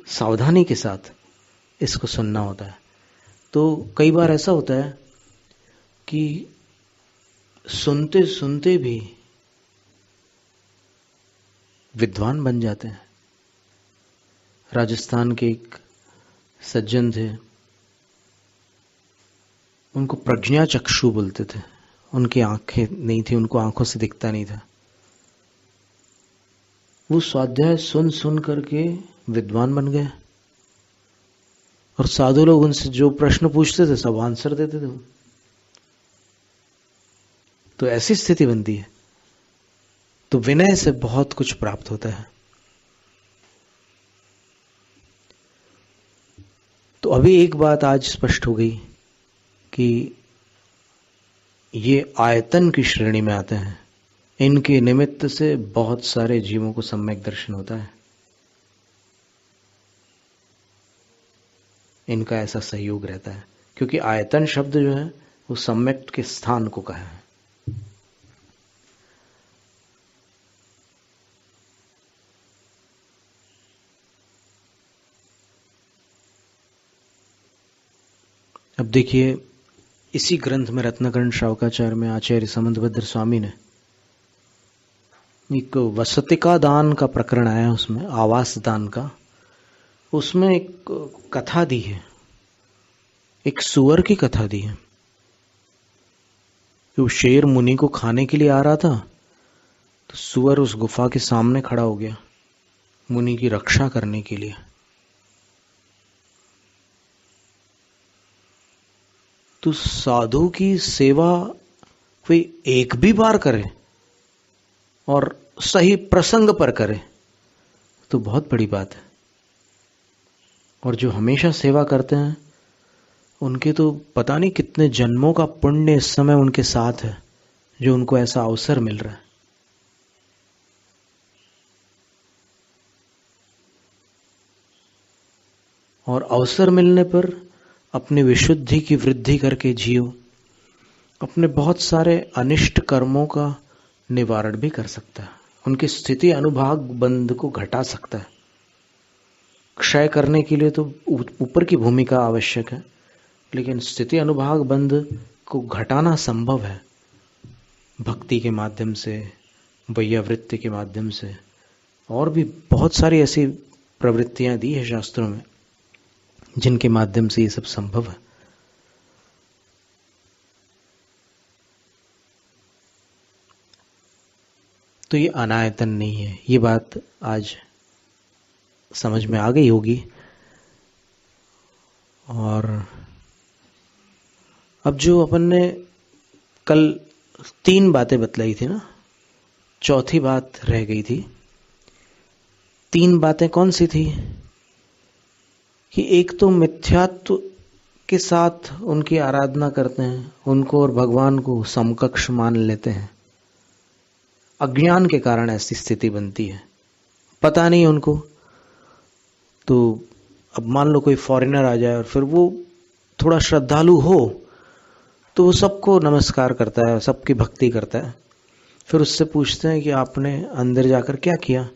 सावधानी के साथ इसको सुनना होता है। तो कई बार ऐसा होता है कि सुनते सुनते भी विद्वान बन जाते हैं। राजस्थान के एक सज्जन थे, उनको प्रज्ञा चक्षु बोलते थे। उनकी आंखें नहीं थी, उनको आंखों से दिखता नहीं था। वो स्वाध्याय सुन सुन करके विद्वान बन गए और साधु लोग उनसे जो प्रश्न पूछते थे सब आंसर देते थे। तो ऐसी स्थिति बनती है। तो विनय से बहुत कुछ प्राप्त होता है। तो अभी एक बात आज स्पष्ट हो गई कि ये आयतन की श्रेणी में आते हैं। इनके निमित्त से बहुत सारे जीवों को सम्यक दर्शन होता है। इनका ऐसा सहयोग रहता है, क्योंकि आयतन शब्द जो है वो सम्यक के स्थान को कहा है। अब देखिए, इसी ग्रंथ में रत्नकर्ण शावकाचार्य में आचार्य समंतभद्र स्वामी ने एक वसतिका दान का प्रकरण आया, उसमें आवास दान का, उसमें एक कथा दी है, एक सुअर की कथा दी है। वो शेर मुनि को खाने के लिए आ रहा था, तो सुअर उस गुफा के सामने खड़ा हो गया मुनि की रक्षा करने के लिए। तो साधु की सेवा कोई एक भी बार करे और सही प्रसंग पर करे तो बहुत बड़ी बात है। और जो हमेशा सेवा करते हैं उनके तो पता नहीं कितने जन्मों का पुण्य इस समय उनके साथ है, जो उनको ऐसा अवसर मिल रहा है। और अवसर मिलने पर अपनी विशुद्धि की वृद्धि करके जियो, अपने बहुत सारे अनिष्ट कर्मों का निवारण भी कर सकता है। उनकी स्थिति अनुभाग बंध को घटा सकता है। क्षय करने के लिए तो ऊपर की भूमिका आवश्यक है, लेकिन स्थिति अनुभाग बंध को घटाना संभव है भक्ति के माध्यम से, वैयावृत्ति के माध्यम से, और भी बहुत सारी ऐसी प्रवृत्तियां दी है शास्त्रों में जिनके माध्यम से ये सब संभव है। तो ये अनायतन नहीं है, ये बात आज समझ में आ गई होगी। और अब जो अपन ने कल 3 बातें बतलाई थी ना, चौथी बात रह गई थी। 3 बातें कौन सी थी? कि एक तो मिथ्यात्व के साथ उनकी आराधना करते हैं, उनको और भगवान को समकक्ष मान लेते हैं। अज्ञान के कारण ऐसी स्थिति बनती है, पता नहीं उनको तो अब मान लो कोई फॉरेनर आ जाए और फिर वो थोड़ा श्रद्धालु हो तो वो सबको नमस्कार करता है, सबकी भक्ति करता है। फिर उससे पूछते हैं कि आपने अंदर जाकर क्या किया,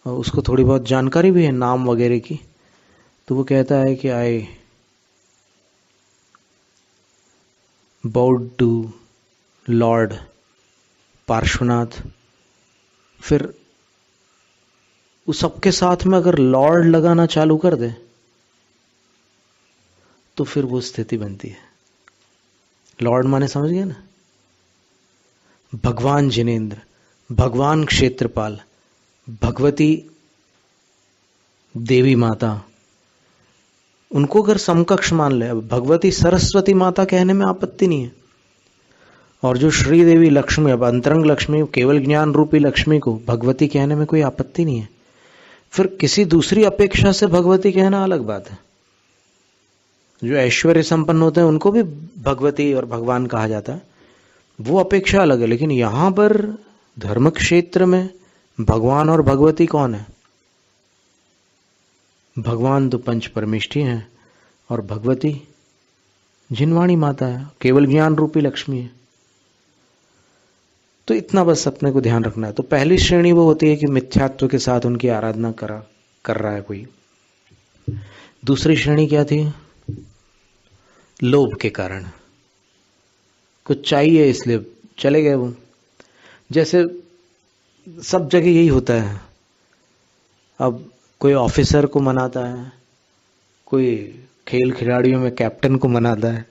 और उसको थोड़ी बहुत जानकारी भी है नाम वगैरह की। तो वो कहता है कि आई बाउड टू लॉर्ड पार्श्वनाथ। फिर उस सबके साथ में अगर लॉर्ड लगाना चालू कर दे तो फिर वो स्थिति बनती है। लॉर्ड माने समझ गए ना, भगवान जिनेंद्र, भगवान क्षेत्रपाल, भगवती देवी माता, उनको अगर समकक्ष मान ले। अब भगवती सरस्वती माता कहने में आपत्ति नहीं है, और जो श्री देवी लक्ष्मी, अब अंतरंग लक्ष्मी, केवल ज्ञान रूपी लक्ष्मी को भगवती कहने में कोई आपत्ति नहीं है। फिर किसी दूसरी अपेक्षा से भगवती कहना अलग बात है। जो ऐश्वर्य संपन्न होते हैं उनको भी भगवती और भगवान कहा जाता है, वो अपेक्षा अलग है। लेकिन यहां पर धर्म क्षेत्र में भगवान और भगवती कौन है? भगवान तो पंच परमेष्ठी हैं और भगवती जिनवाणी माता है, केवल ज्ञान रूपी लक्ष्मी है। तो इतना बस अपने को ध्यान रखना है। तो पहली श्रेणी वो होती है कि मिथ्यात्व के साथ उनकी आराधना कर रहा है कोई। दूसरी श्रेणी क्या थी? लोभ के कारण, कुछ चाहिए इसलिए चले गए वो। जैसे सब जगह यही होता है। अब कोई ऑफिसर को मनाता है, कोई खेल खिलाड़ियों में कैप्टन को मनाता है,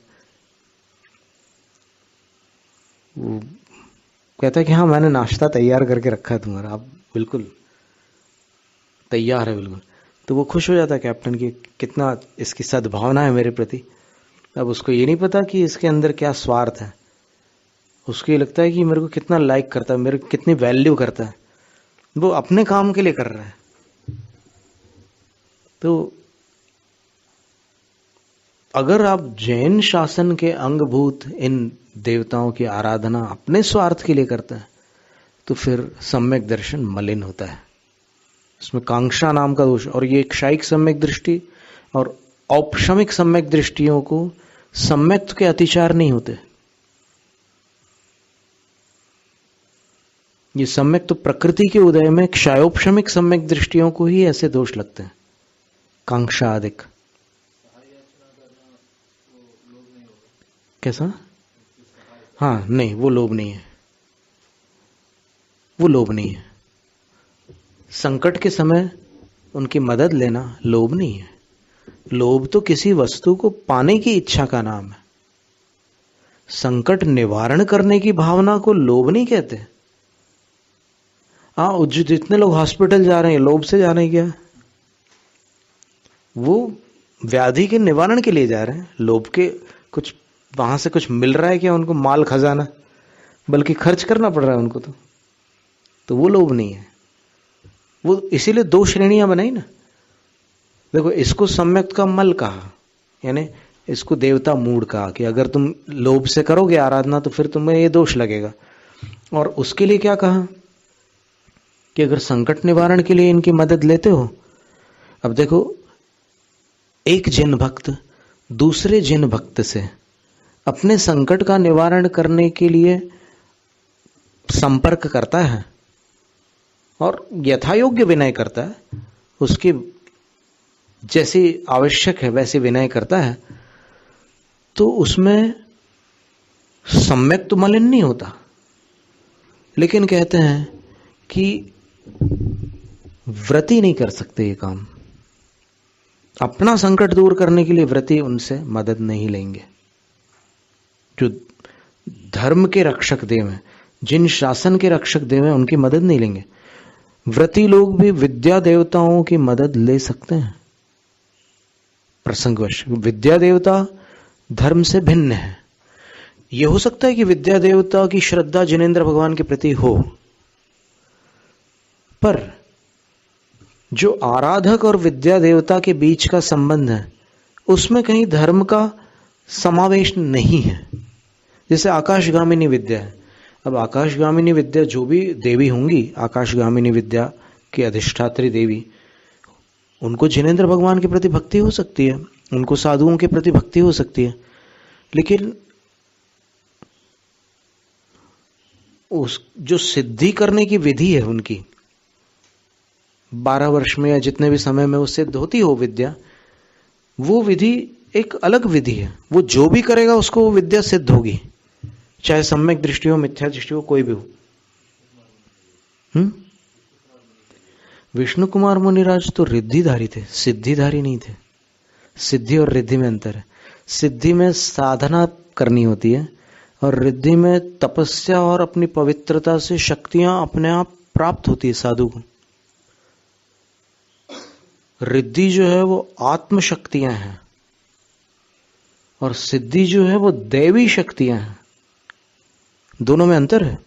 वो कहता है कि हाँ मैंने नाश्ता तैयार करके रखा है तुम्हारा, आप बिल्कुल तैयार है बिल्कुल। तो वो खुश हो जाता है कैप्टन की, कितना इसकी सद्भावना है मेरे प्रति। अब उसको ये नहीं पता कि इसके अंदर क्या स्वार्थ है। उसको ये लगता है कि मेरे को कितना लाइक करता है, मेरे को कितनी वैल्यू करता है, वो अपने काम के लिए कर रहा है। तो अगर आप जैन शासन के अंगभूत इन देवताओं की आराधना अपने स्वार्थ के लिए करते हैं तो फिर सम्यक दर्शन मलिन होता है, उसमें कांक्षा नाम का दोष। और ये क्षायिक सम्यक दृष्टि और औपशमिक सम्यक दृष्टियों को सम्यक के अतिचार नहीं होते। ये सम्यक तो प्रकृति के उदय में, क्षायोपशमिक सम्यक दृष्टियों को ही ऐसे दोष लगते हैं, कांक्षा अधिक। कैसा? हाँ नहीं, वो लोभ नहीं है, वो लोभ नहीं है। संकट के समय उनकी मदद लेना लोभ नहीं है। लोभ तो किसी वस्तु को पाने की इच्छा का नाम है। संकट निवारण करने की भावना को लोभ नहीं कहते। हाँ, जितने लोग हॉस्पिटल जा रहे हैं लोभ से जा रहे हैं क्या? वो व्याधि के निवारण के लिए जा रहे हैं। लोभ के कुछ वहां से कुछ मिल रहा है क्या उनको, माल खजाना, बल्कि खर्च करना पड़ रहा है उनको। तो वो लोभ नहीं है। वो इसीलिए दो श्रेणियां बनाई ना। देखो, इसको सम्यक का मल कहा, यानी इसको देवता मूड कहा कि अगर तुम लोभ से करोगे आराधना तो फिर तुम्हें ये दोष लगेगा। और उसके लिए क्या कहा कि अगर संकट निवारण के लिए इनकी मदद लेते हो। अब देखो, एक जिन भक्त दूसरे जिन भक्त से अपने संकट का निवारण करने के लिए संपर्क करता है और यथायोग्य विनय करता है, उसकी जैसी आवश्यक है वैसे विनय करता है, तो उसमें सम्यक तो मलिन नहीं होता। लेकिन कहते हैं कि व्रती नहीं कर सकते ये काम। अपना संकट दूर करने के लिए व्रती उनसे मदद नहीं लेंगे। जो धर्म के रक्षक देव हैं, जिन शासन के रक्षक देव हैं, उनकी मदद नहीं लेंगे। व्रती लोग भी विद्या देवताओं की मदद ले सकते हैं प्रसंगवश। विद्या देवता धर्म से भिन्न है। यह हो सकता है कि विद्या देवता की श्रद्धा जिनेंद्र भगवान के प्रति हो, पर जो आराधक और विद्या देवता के बीच का संबंध है उसमें कहीं धर्म का समावेश नहीं है। जैसे आकाशगामिनी विद्या है। अब आकाशगामिनी विद्या जो भी देवी होंगी, आकाशगामिनी विद्या की अधिष्ठात्री देवी, उनको जिनेंद्र भगवान के प्रति भक्ति हो सकती है, उनको साधुओं के प्रति भक्ति हो सकती है, लेकिन उस जो सिद्धि करने की विधि है उनकी, 12 वर्ष में या जितने भी समय में वो सिद्ध होती हो विद्या, वो विधि एक अलग विधि है। वो जो भी करेगा उसको वो विद्या सिद्ध होगी, चाहे सम्यक दृष्टि हो, मिथ्या दृष्टि हो, कोई भी हो। विष्णु कुमार मुनिराज तो रिद्धिधारी थे, सिद्धिधारी नहीं थे। सिद्धि और रिद्धि में अंतर है। सिद्धि में साधना करनी होती है और रिद्धि में तपस्या और अपनी पवित्रता से शक्तियां अपने आप प्राप्त होती है साधु को। रिद्धि जो है वो आत्म शक्तियां हैं और सिद्धि जो है वो दैवी शक्तियां हैं। दोनों में अंतर है।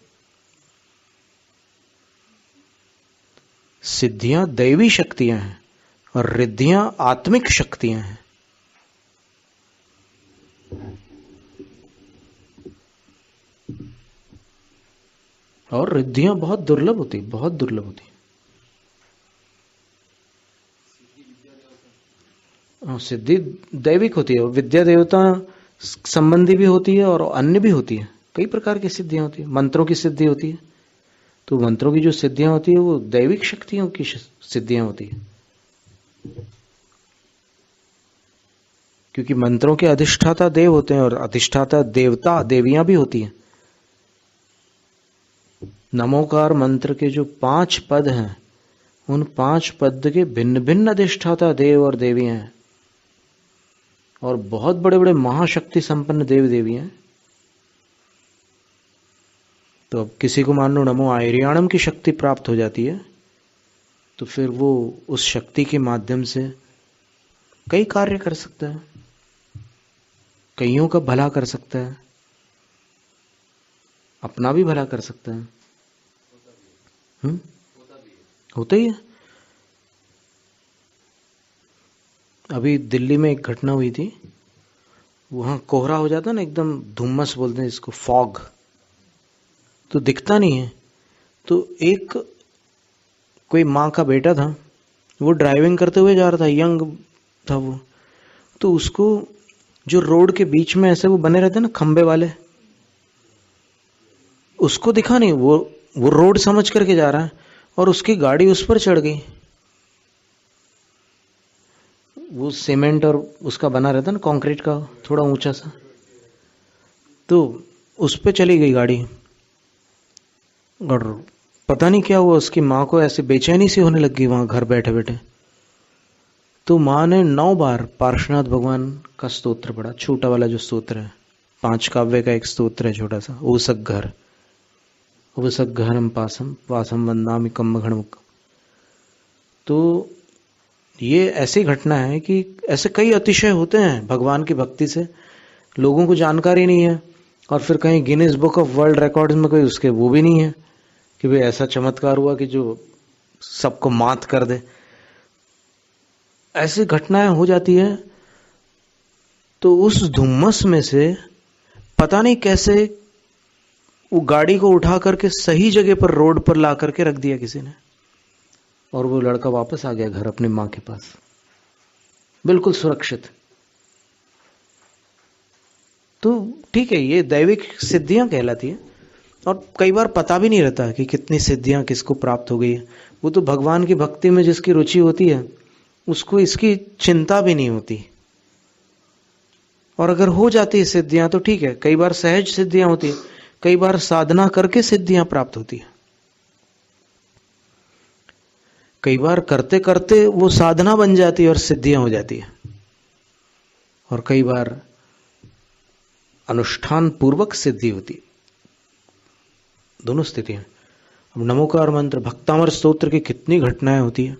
सिद्धियां दैवी शक्तियां हैं और रिद्धियां आत्मिक शक्तियां हैं। और रिद्धियां बहुत दुर्लभ होती, बहुत दुर्लभ होती। सिद्धि दैविक होती है, विद्या देवता संबंधी भी होती है और अन्य भी होती है। कई प्रकार की सिद्धियां होती है। मंत्रों की सिद्धि होती है, तो मंत्रों की जो सिद्धियां होती है वो दैविक शक्तियों की सिद्धियां होती है, क्योंकि मंत्रों के अधिष्ठाता देव होते हैं और अधिष्ठाता देवता देवियां भी होती हैं। नमोकार मंत्र के जो 5 पद हैं, उन 5 पद के भिन्न भिन्न अधिष्ठाता देव और देवियां हैं और बहुत बड़े बड़े महाशक्ति संपन्न देव देवियां हैं। तो अब किसी को मान लो नमो आर्याणम की शक्ति प्राप्त हो जाती है, तो फिर वो उस शक्ति के माध्यम से कई कार्य कर सकता है, कईयों का भला कर सकता है, अपना भी भला कर सकता है। होता ही है। अभी दिल्ली में एक घटना हुई थी, वहां कोहरा हो जाता ना, एकदम धुम्मस बोलते हैं इसको, फॉग, तो दिखता नहीं है। तो एक कोई माँ का बेटा था, वो ड्राइविंग करते हुए जा रहा था, यंग था वो, तो उसको जो रोड के बीच में ऐसे वो बने रहते हैं ना खंबे वाले, उसको दिखा नहीं, वो रोड समझ करके जा रहा है और उसकी गाड़ी उस पर चढ़ गई। वो सीमेंट और उसका बना रहता है ना, कंक्रीट का, थोड़ा ऊंचा सा, तो उस पर चली गई गाड़ी और पता नहीं क्या हुआ, उसकी माँ को ऐसे बेचैनी सी होने लग गई वहां घर बैठे बैठे। तो माँ ने 9 बार पार्श्वनाथ भगवान का स्तोत्र पढ़ा, छोटा वाला जो स्तोत्र है, 5 काव्य का एक स्तोत्र है छोटा सा, ओसक घर, ओसक घरम पासम वासम वंदामि कम्मघणमुख। तो ये ऐसी घटना है कि ऐसे कई अतिशय होते हैं भगवान की भक्ति से, लोगों को जानकारी नहीं है और फिर कहीं Guinness book of world records में कोई उसके वो भी नहीं है कि भाई ऐसा चमत्कार हुआ कि जो सबको मात कर दे। ऐसी घटनाएं हो जाती है। तो उस धुम्मस में से पता नहीं कैसे वो गाड़ी को उठा करके सही जगह पर रोड पर ला करके रख दिया किसी ने, और वो लड़का वापस आ गया घर अपनी मां के पास, बिल्कुल सुरक्षित। तो ठीक है, ये दैविक सिद्धियां कहलाती है और कई बार पता भी नहीं रहता कि कितनी सिद्धियां किसको प्राप्त हो गई है। वो तो भगवान की भक्ति में जिसकी रुचि होती है उसको इसकी चिंता भी नहीं होती, और अगर हो जाती है सिद्धियां तो ठीक है। कई बार सहज सिद्धियां होती है, कई बार साधना करके सिद्धियां प्राप्त होती है, कई बार करते करते वो साधना बन जाती है और सिद्धियां हो जाती है, और कई बार अनुष्ठान पूर्वक सिद्धि होती है। दोनों स्थितियां। अब नमोकार मंत्र, भक्तामर स्तोत्र की कितनी घटनाएं होती है,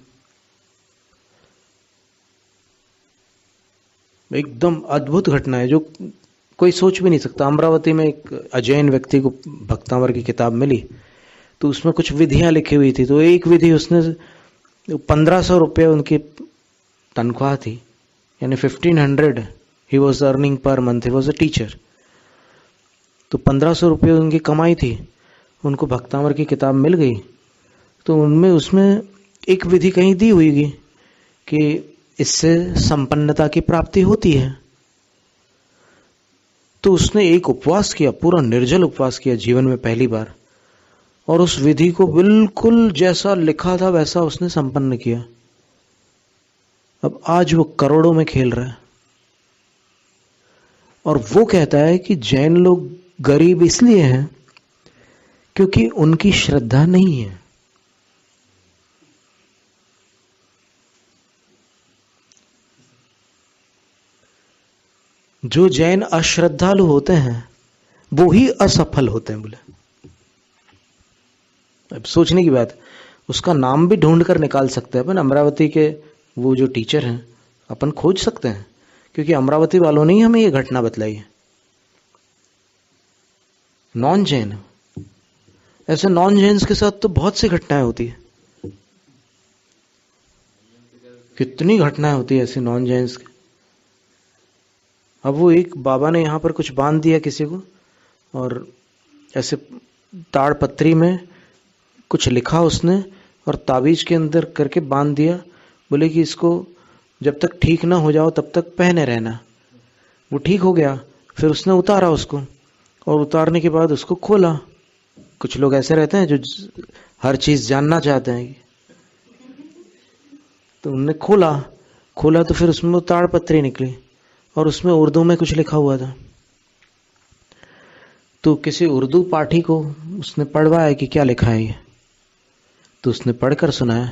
एकदम अद्भुत घटना है जो कोई सोच भी नहीं सकता। अमरावती में एक अजैन व्यक्ति को भक्तामर की किताब मिली, तो उसमें कुछ विधियां लिखी हुई थी। तो एक विधि उसने 1500 रुपये उनकी तनख्वाह थी, यानी 1500 he was earning per month, he was a teacher. तो 1500 रुपये उनकी कमाई थी, उनको भक्तामर की किताब मिल गई। तो उनमें उसमें एक विधि कहीं दी हुई कि इससे संपन्नता की प्राप्ति होती है। तो उसने एक उपवास किया, पूरा निर्जल उपवास किया जीवन में पहली बार, और उस विधि को बिल्कुल जैसा लिखा था वैसा उसने संपन्न किया। अब आज वो करोड़ों में खेल रहा है, और वो कहता है कि जैन लोग गरीब इसलिए हैं क्योंकि उनकी श्रद्धा नहीं है। जो जैन अश्रद्धालु होते हैं वो ही असफल होते हैं बोले। अब सोचने की बात है, उसका नाम भी ढूंढ कर निकाल सकते हैं अपन। अमरावती के वो जो टीचर हैं अपन खोज सकते हैं, क्योंकि अमरावती वालों ने ही हमें ये घटना बतलाई है। नॉन जैन, ऐसे नॉन जैन्स के साथ तो बहुत सी घटनाएं होती है, कितनी घटनाएं होती है ऐसी नॉन जैन्स की। अब वो एक बाबा ने यहाँ पर कुछ बांध दिया किसी को, और ऐसे ताड़पत्री में कुछ लिखा उसने और ताबीज के अंदर करके बांध दिया। बोले कि इसको जब तक ठीक ना हो जाओ तब तक पहने रहना। वो ठीक हो गया, फिर उसने उतारा उसको, और उतारने के बाद उसको खोला। कुछ लोग ऐसे रहते हैं जो हर चीज जानना चाहते हैं, तो उनने खोला तो फिर उसमें वो ताड़पत्री निकली और उसमें उर्दू में कुछ लिखा हुआ था। तो किसी उर्दू पाठी को उसने पढ़वाया कि क्या लिखा है ये, तो उसने पढ़कर सुनाया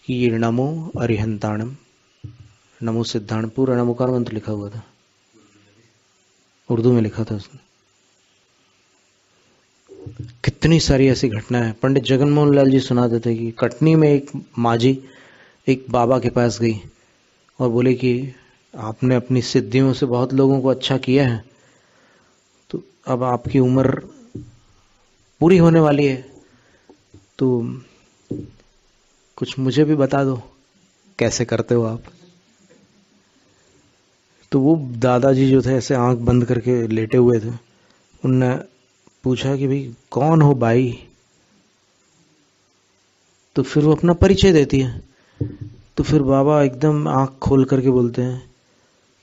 कि ये नमो अरिहंताणम, नमो सिद्धाण, पूरा नमोकार मंत्र लिखा हुआ था, उर्दू में लिखा था उसने। कितनी सारी ऐसी घटनाएं हैं। पंडित जगन मोहन लाल जी सुनाते थे कि कटनी में एक माजी एक बाबा के पास गई और बोले कि आपने अपनी सिद्धियों से बहुत लोगों को अच्छा किया है, तो अब आपकी उम्र पूरी होने वाली है, तो कुछ मुझे भी बता दो कैसे करते हो आप। तो वो दादाजी जो थे ऐसे आंख बंद करके लेटे हुए थे, उनने पूछा कि भाई कौन हो भाई, तो फिर वो अपना परिचय देती है। तो फिर बाबा एकदम आंख खोल करके बोलते हैं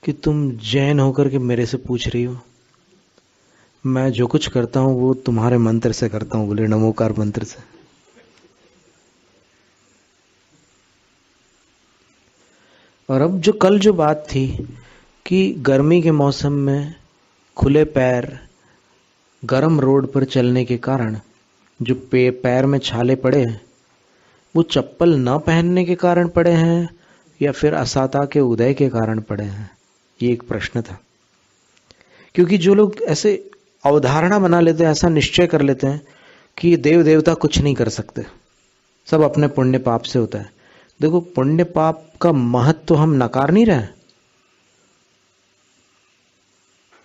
कि तुम जैन होकर के मेरे से पूछ रही हो, मैं जो कुछ करता हूं वो तुम्हारे मंत्र से करता हूं, बोले नमोकार मंत्र से। और अब जो कल जो बात थी कि गर्मी के मौसम में खुले पैर गर्म रोड पर चलने के कारण जो पैर में छाले पड़े हैं, वो चप्पल न पहनने के कारण पड़े हैं या फिर असाता के उदय के कारण पड़े हैं, ये एक प्रश्न था। क्योंकि जो लोग ऐसे अवधारणा बना लेते हैं, ऐसा निश्चय कर लेते हैं कि देव देवता कुछ नहीं कर सकते, सब अपने पुण्य पाप से होता है। देखो, पुण्य पाप का महत्व तो हम नकार नहीं रहे,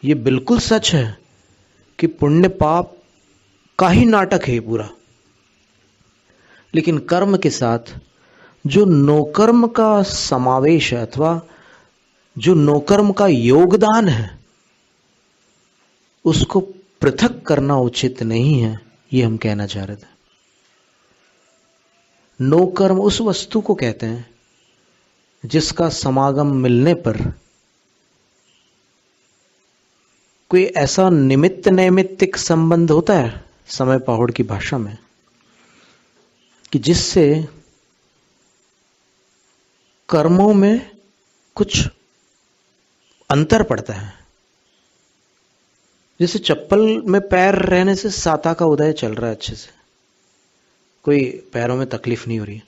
ये बिल्कुल सच है कि पुण्य पाप का ही नाटक है पूरा। लेकिन कर्म के साथ जो नोकर्म का समावेश है अथवा जो नोकर्म का योगदान है, उसको पृथक करना उचित नहीं है, ये हम कहना चाह रहे थे। नोकर्म उस वस्तु को कहते हैं जिसका समागम मिलने पर कोई ऐसा निमित्त नैमित्तिक संबंध होता है समय पहाड़ की भाषा में कि जिससे कर्मों में कुछ अंतर पड़ता है। जैसे चप्पल में पैर रहने से साता का उदय चल रहा है अच्छे से, कोई पैरों में तकलीफ नहीं हो रही,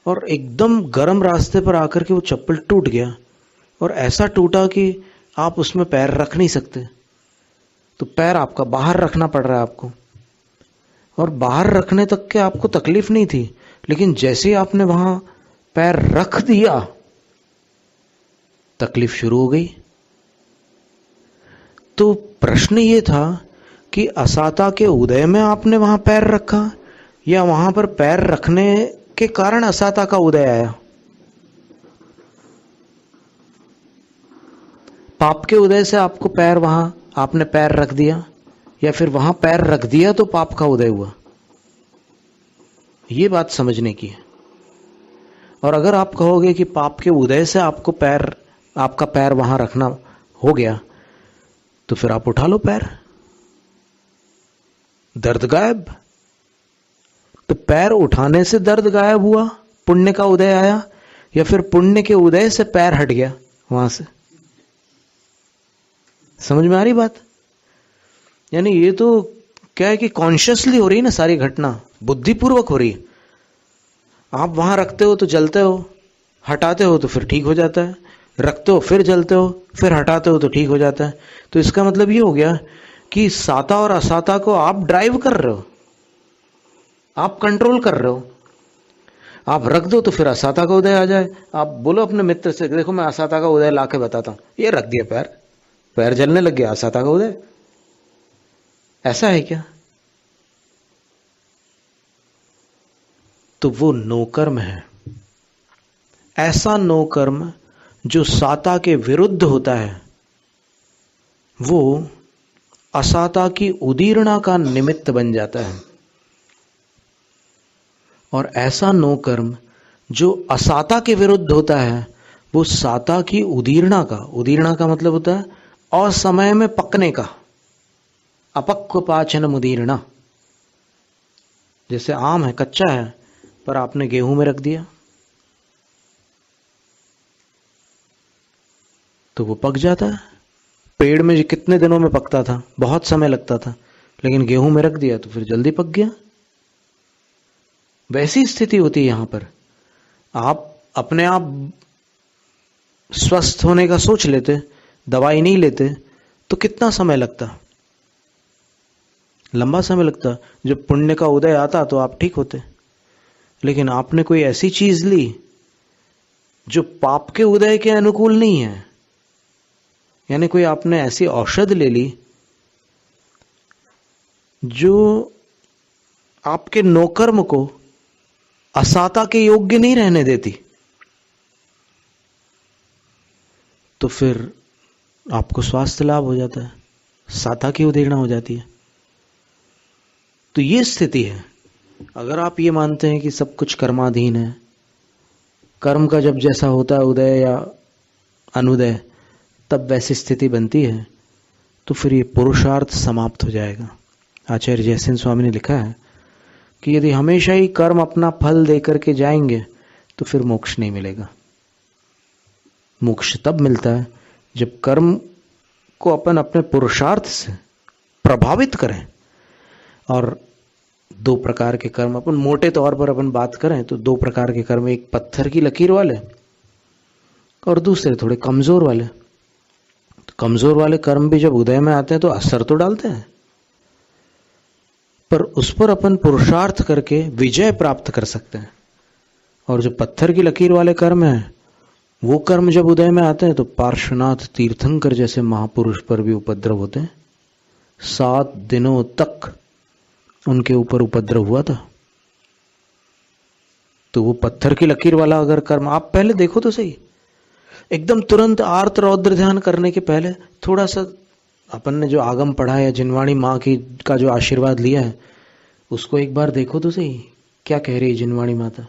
और एकदम गर्म रास्ते पर आकर के वो चप्पल टूट गया, और ऐसा टूटा कि आप उसमें पैर रख नहीं सकते, तो पैर आपका बाहर रखना पड़ रहा है आपको। और बाहर रखने तक के आपको तकलीफ नहीं थी, लेकिन जैसे ही आपने वहां पैर रख दिया तकलीफ शुरू हो गई। तो प्रश्न ये था कि असाता के उदय में आपने वहां पैर रखा या वहां पर पैर रखने के कारण असाता का उदय आया। पाप के उदय से आपको पैर वहां आपने पैर रख दिया, या फिर वहां पैर रख दिया तो पाप का उदय हुआ। ये बात समझने की है। और अगर आप कहोगे कि पाप के उदय से आपका पैर वहां रखना हो गया, तो फिर आप उठा लो पैर, दर्द गायब। तो पैर उठाने से दर्द गायब हुआ, पुण्य का उदय आया, या फिर पुण्य के उदय से पैर हट गया वहां से? समझ में आ रही बात? यानी ये तो क्या है कि कॉन्शियसली हो रही है ना सारी घटना, बुद्धिपूर्वक हो रही है। आप वहां रखते हो तो जलते हो, हटाते हो तो फिर ठीक हो जाता है, रखते हो फिर जलते हो, फिर हटाते हो तो ठीक हो जाता है। तो इसका मतलब ये हो गया कि साता और असाता को आप ड्राइव कर रहे हो, आप कंट्रोल कर रहे हो। आप रख दो तो फिर असाता का उदय आ जाए। आप बोलो अपने मित्र से, देखो मैं असाता का उदय लाके बताता हूं, ये रख दिया पैर, पैर जलने लग गया, असाता का उदय। ऐसा है क्या? तो वो नोकर्म है। ऐसा नोकर्म जो साता के विरुद्ध होता है, वो असाता की उदीर्णा का निमित्त बन जाता है। और ऐसा नोकर्म जो असाता के विरुद्ध होता है, वो साता की उदीर्णा का मतलब होता है असमय में पकने का, अपक्व पाचन मुदीर्णा। जैसे आम है, कच्चा है, पर आपने गेहूं में रख दिया तो वो पक जाता है। पेड़ में कितने दिनों में पकता था, बहुत समय लगता था, लेकिन गेहूं में रख दिया तो फिर जल्दी पक गया। वैसी स्थिति होती है यहां पर। आप अपने आप स्वस्थ होने का सोच लेते, दवाई नहीं लेते, तो कितना समय लगता? लंबा समय लगता। जब पुण्य का उदय आता तो आप ठीक होते। लेकिन आपने कोई ऐसी चीज ली जो पाप के उदय के अनुकूल नहीं है, यानी कोई आपने ऐसी औषध ले ली जो आपके नोकर्म को असाता के योग्य नहीं रहने देती, तो फिर आपको स्वास्थ्य लाभ हो जाता है, साता की उदीर्णा हो जाती है। तो ये स्थिति है। अगर आप ये मानते हैं कि सब कुछ कर्माधीन है, कर्म का जब जैसा होता है उदय या अनुदय तब वैसी स्थिति बनती है, तो फिर ये पुरुषार्थ समाप्त हो जाएगा। आचार्य जयसिंह स्वामी ने लिखा है कि यदि हमेशा ही कर्म अपना फल देकर के जाएंगे तो फिर मोक्ष नहीं मिलेगा। मोक्ष तब मिलता है जब कर्म को अपन अपने पुरुषार्थ से प्रभावित करें। और दो प्रकार के कर्म, अपन मोटे तौर पर अपन बात करें तो दो प्रकार के कर्म, एक पत्थर की लकीर वाले और दूसरे थोड़े कमजोर वाले। तो कमजोर वाले कर्म भी जब उदय में आते हैं तो असर तो डालते हैं, पर उस पर अपन पुरुषार्थ करके विजय प्राप्त कर सकते हैं। और जो पत्थर की लकीर वाले कर्म हैं, वो कर्म जब उदय में आते हैं तो पार्श्वनाथ तीर्थंकर जैसे महापुरुष पर भी उपद्रव होते हैं। 7 दिनों तक उनके ऊपर उपद्रव हुआ था। तो वो पत्थर की लकीर वाला अगर कर्म आप पहले देखो तो सही, एकदम तुरंत आर्त रौद्र ध्यान करने के पहले थोड़ा सा अपन ने जो आगम पढ़ा है, जिनवाणी माँ की का जो आशीर्वाद लिया है, उसको एक बार देखो तो सही, क्या कह रही है जिनवाणी माता।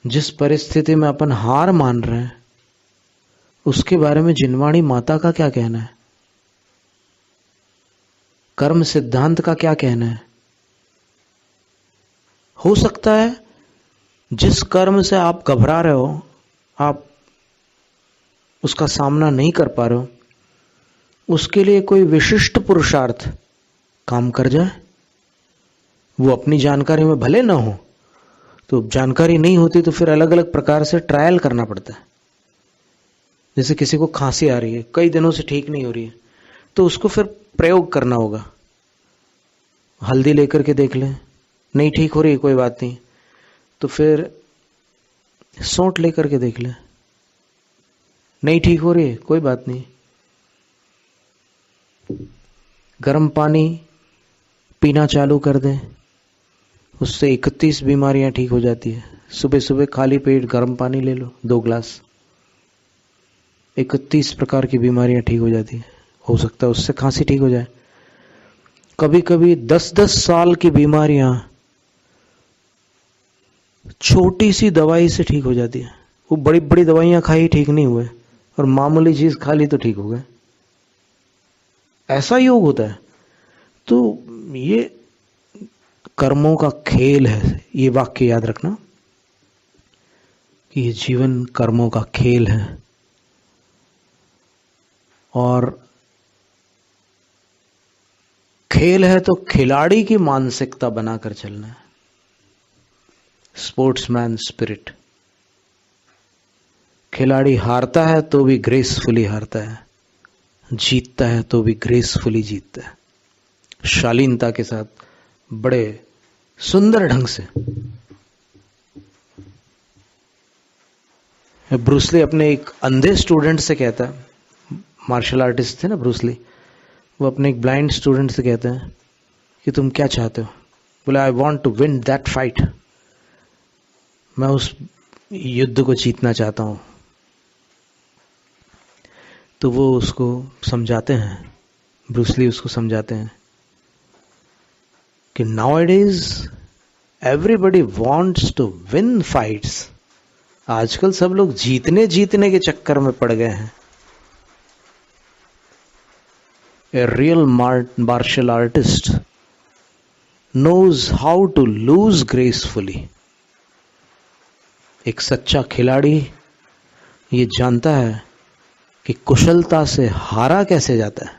जिस परिस्थिति में अपन हार मान रहे हैं उसके बारे में जिनवाणी माता का क्या कहना है, कर्म सिद्धांत का क्या कहना है। हो सकता है जिस कर्म से आप घबरा रहे हो, आप उसका सामना नहीं कर पा रहे हो, उसके लिए कोई विशिष्ट पुरुषार्थ काम कर जाए। वो अपनी जानकारी में भले ना हो, तो जानकारी नहीं होती तो फिर अलग अलग प्रकार से ट्रायल करना पड़ता है। जैसे किसी को खांसी आ रही है, कई दिनों से ठीक नहीं हो रही है, तो उसको फिर प्रयोग करना होगा। हल्दी लेकर के देख लें, नहीं ठीक हो रही है, कोई बात नहीं, तो फिर सौंठ लेकर के देख लें, नहीं ठीक हो रही है, कोई बात नहीं, गर्म पानी पीना चालू कर दें, उससे 31 बीमारियां ठीक हो जाती है। सुबह सुबह खाली पेट गर्म पानी ले लो 2 गिलास, 31 प्रकार की बीमारियां ठीक हो जाती है। हो सकता है उससे खांसी ठीक हो जाए। कभी कभी 10-10 साल की बीमारियां छोटी सी दवाई से ठीक हो जाती है। वो बड़ी बड़ी दवाइयां खाई ठीक नहीं हुए, और मामूली चीज खा ली तो ठीक हो गए। ऐसा योग होता है। तो ये कर्मों का खेल है, ये वाक्य याद रखना कि ये जीवन कर्मों का खेल है। और खेल है तो खिलाड़ी की मानसिकता बनाकर चलना है, स्पोर्ट्समैन स्पिरिट। खिलाड़ी हारता है तो भी ग्रेसफुली हारता है, जीतता है तो भी ग्रेसफुली जीतता है, शालीनता के साथ, बड़े सुंदर ढंग से। ब्रूसली अपने एक अंधे स्टूडेंट से कहता है, मार्शल आर्टिस्ट थे ना ब्रूसली, वो अपने एक ब्लाइंड स्टूडेंट से कहते हैं कि तुम क्या चाहते हो? बोले I want to win that fight, मैं उस युद्ध को जीतना चाहता हूं। तो वो उसको समझाते हैं, ब्रूसली उसको समझाते हैं कि nowadays everybody wants to win fights. आजकल सब लोग जीतने के चक्कर में पड़ गए हैं। A real martial artist knows how to lose gracefully। एक सच्चा खिलाड़ी ये जानता है कि कुशलता से हारा कैसे जाता है।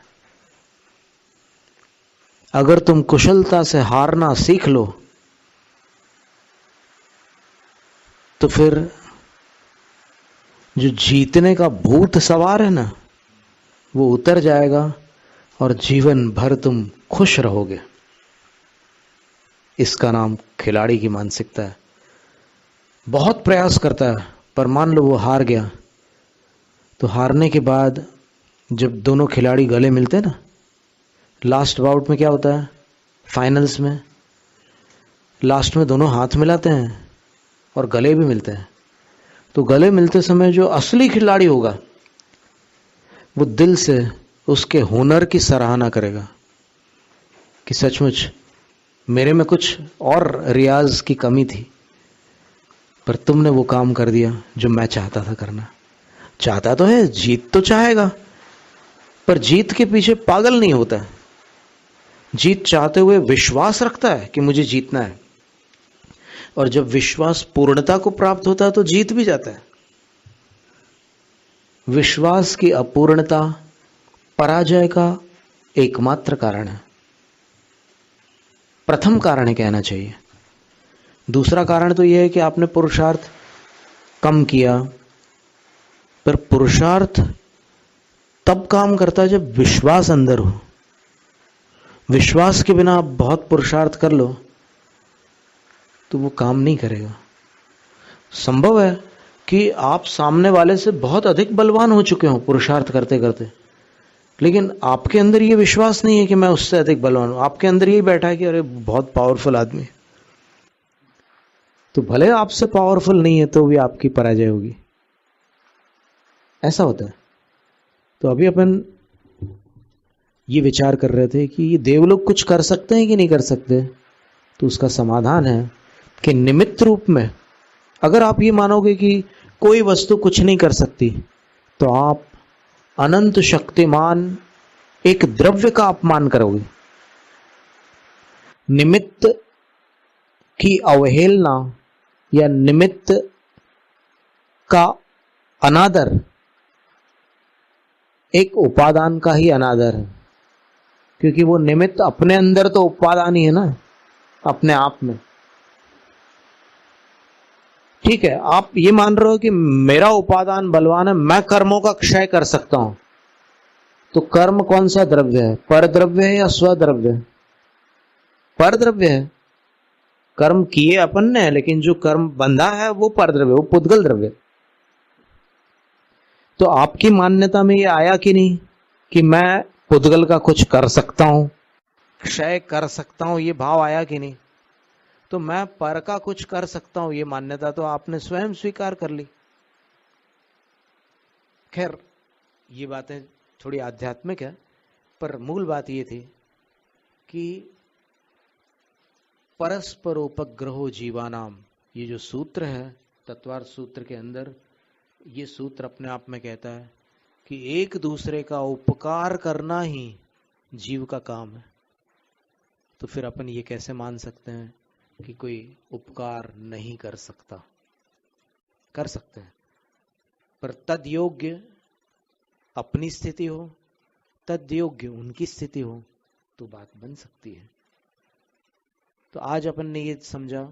अगर तुम कुशलता से हारना सीख लो तो फिर जो जीतने का भूत सवार है ना, वो उतर जाएगा और जीवन भर तुम खुश रहोगे। इसका नाम खिलाड़ी की मानसिकता है। बहुत प्रयास करता है, पर मान लो वो हार गया, तो हारने के बाद जब दोनों खिलाड़ी गले मिलते हैं ना, लास्ट बाउट में क्या होता है, फाइनल्स में लास्ट में दोनों हाथ मिलाते हैं और गले भी मिलते हैं। तो गले मिलते समय जो असली खिलाड़ी होगा वो दिल से उसके हुनर की सराहना करेगा कि सचमुच मेरे में कुछ और रियाज की कमी थी, पर तुमने वो काम कर दिया जो मैं चाहता था करना। चाहता तो है, जीत तो चाहेगा, पर जीत के पीछे पागल नहीं होता। जीत चाहते हुए विश्वास रखता है कि मुझे जीतना है, और जब विश्वास पूर्णता को प्राप्त होता है तो जीत भी जाता है। विश्वास की अपूर्णता पराजय का एकमात्र कारण है, प्रथम कारण है कहना चाहिए। दूसरा कारण तो यह है कि आपने पुरुषार्थ कम किया, पर पुरुषार्थ तब काम करता है जब विश्वास अंदर हो। विश्वास के बिना आप बहुत पुरुषार्थ कर लो तो वो काम नहीं करेगा। संभव है कि आप सामने वाले से बहुत अधिक बलवान हो चुके हो पुरुषार्थ करते करते, लेकिन आपके अंदर ये विश्वास नहीं है कि मैं उससे अधिक बलवान हूं। आपके अंदर यही बैठा है कि अरे बहुत पावरफुल आदमी। तो भले आपसे पावरफुल नहीं है तो भी आपकी पराजय होगी, ऐसा होता है। तो अभी अपन ये विचार कर रहे थे कि ये देवलोग कुछ कर सकते हैं कि नहीं कर सकते। तो उसका समाधान है कि निमित्त रूप में अगर आप ये मानोगे कि कोई वस्तु कुछ नहीं कर सकती, तो आप अनंत शक्तिमान एक द्रव्य का अपमान करोगे। निमित्त की अवहेलना या निमित्त का अनादर एक उपादान का ही अनादर है, क्योंकि वो निमित्त अपने अंदर तो उपादान ही है ना, अपने आप में। ठीक है, आप ये मान रहे हो कि मेरा उपादान बलवान है, मैं कर्मों का क्षय कर सकता हूं। तो कर्म कौन सा द्रव्य है, पर द्रव्य है या स्वद्रव्य है? पर द्रव्य है। कर्म किए अपन ने, लेकिन जो कर्म बंधा है वो पर द्रव्य, वो पुद्गल द्रव्य। तो आपकी मान्यता में ये आया कि नहीं कि मैं पुद्गल का कुछ कर सकता हूं, क्षय कर सकता हूं, ये भाव आया कि नहीं? तो मैं पर का कुछ कर सकता हूं, ये मान्यता तो आपने स्वयं स्वीकार कर ली। खैर, ये बातें थोड़ी आध्यात्मिक है, पर मूल बात ये थी कि परस्परोपग्रहो जीवानाम ये जो सूत्र है तत्वार्थ सूत्र के अंदर, ये सूत्र अपने आप में कहता है कि एक दूसरे का उपकार करना ही जीव का काम है। तो फिर अपन ये कैसे मान सकते हैं कि कोई उपकार नहीं कर सकता? कर सकते हैं, पर तद योग्य अपनी स्थिति हो, तद योग्य उनकी स्थिति हो, तो बात बन सकती है। तो आज अपन ने ये समझा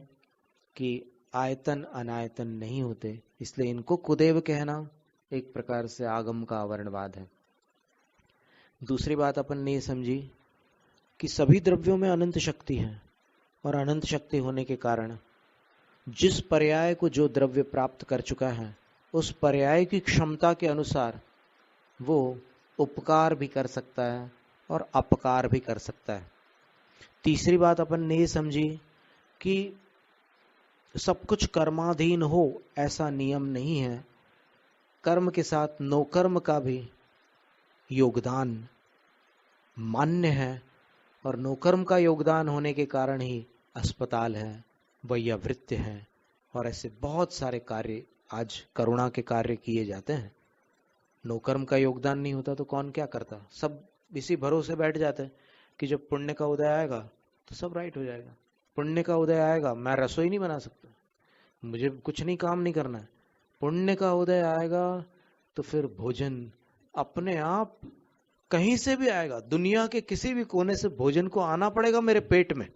कि आयतन अनायतन नहीं होते, इसलिए इनको कुदेव कहना एक प्रकार से आगम का आवरणवाद है। दूसरी बात अपन ने ये समझी कि सभी द्रव्यों में अनंत शक्ति है, और अनंत शक्ति होने के कारण जिस पर्याय को जो द्रव्य प्राप्त कर चुका है, उस पर्याय की क्षमता के अनुसार वो उपकार भी कर सकता है और अपकार भी कर सकता है। तीसरी बात अपन ने ये समझी कि सब कुछ कर्माधीन हो ऐसा नियम नहीं है, कर्म के साथ नौकर्म का भी योगदान मान्य है, और नौकर्म का योगदान होने के कारण ही अस्पताल है, वैयावृत्ति है, और ऐसे बहुत सारे कार्य आज करुणा के कार्य किए जाते हैं। नौकर्म का योगदान नहीं होता तो कौन क्या करता? सब इसी भरोसे बैठ जाते हैं कि जब पुण्य का उदय आएगा तो सब राइट हो जाएगा। पुण्य का उदय आएगा, मैं रसोई नहीं बना सकता, मुझे कुछ नहीं काम नहीं करना है। पुण्य का उदय आएगा तो फिर भोजन अपने आप कहीं से भी आएगा, दुनिया के किसी भी कोने से भोजन को आना पड़ेगा मेरे पेट में।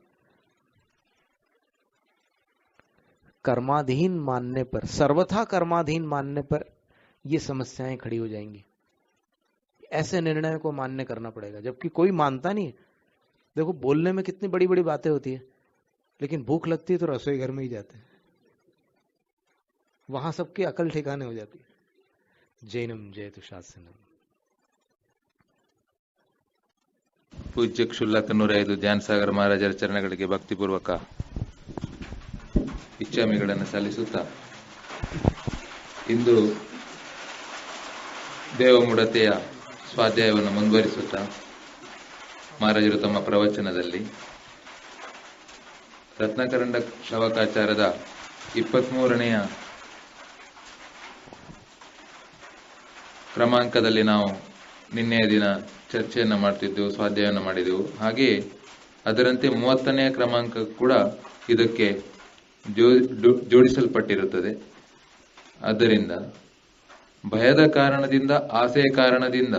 कर्माधीन मानने पर, सर्वथा कर्माधीन मानने पर ये समस्याएं खड़ी हो जाएंगी। ऐसे निर्णय को मान्य करना पड़ेगा, जबकि कोई मानता नहीं है। देखो बोलने में कितनी बड़ी बड़ी बातें होती है, लेकिन भूख लगती है तो रसोई घर में ही जाते हैं, वहां सबकी अकल ठिकाने हो जाती है। जैनम जयतु शासनम। ಪೂಜ್ಯ ಕ್ಷುಲ್ಲಕ 105 ಧ್ಯಾನ ಸಾಗರ ಮಹಾರಾಜರ ಚರಣಗಳಿಗೆ ಭಕ್ತಿಪೂರ್ವಕ ಇಚ್ಛಾಮಿಗಳನ್ನು ಸಲ್ಲಿಸುತ್ತಾ, ಇಂದು ದೇವಮುಡತೆಯ ಸ್ವಾಧ್ಯಾಯವನ್ನು ಮುಂದುವರಿಸುತ್ತಾ ಮಹಾರಾಜರು ತಮ್ಮ ಪ್ರವಚನದಲ್ಲಿ ರತ್ನಕರಂಡ ಶ್ರವಕಾಚಾರದ 23ನೆಯ ಕ್ರಮಾಂಕದಲ್ಲಿ ನಾವು ನಿನ್ನೆಯ ದಿನ ಚರ್ಚೆಯನ್ನು ಮಾಡ್ತಿದ್ದೆವು, ಸ್ವಾಧ್ಯಾಯವನ್ನು ಮಾಡಿದೆವು. ಹಾಗೆಯೇ ಅದರಂತೆ 30ನೆಯ ಕ್ರಮಾಂಕ ಕೂಡ ಇದಕ್ಕೆ ಜೋಡಿಸಲ್ಪಟ್ಟಿರುತ್ತದೆ. ಆದ್ದರಿಂದ ಭಯದ ಕಾರಣದಿಂದ, ಆಸೆಯ ಕಾರಣದಿಂದ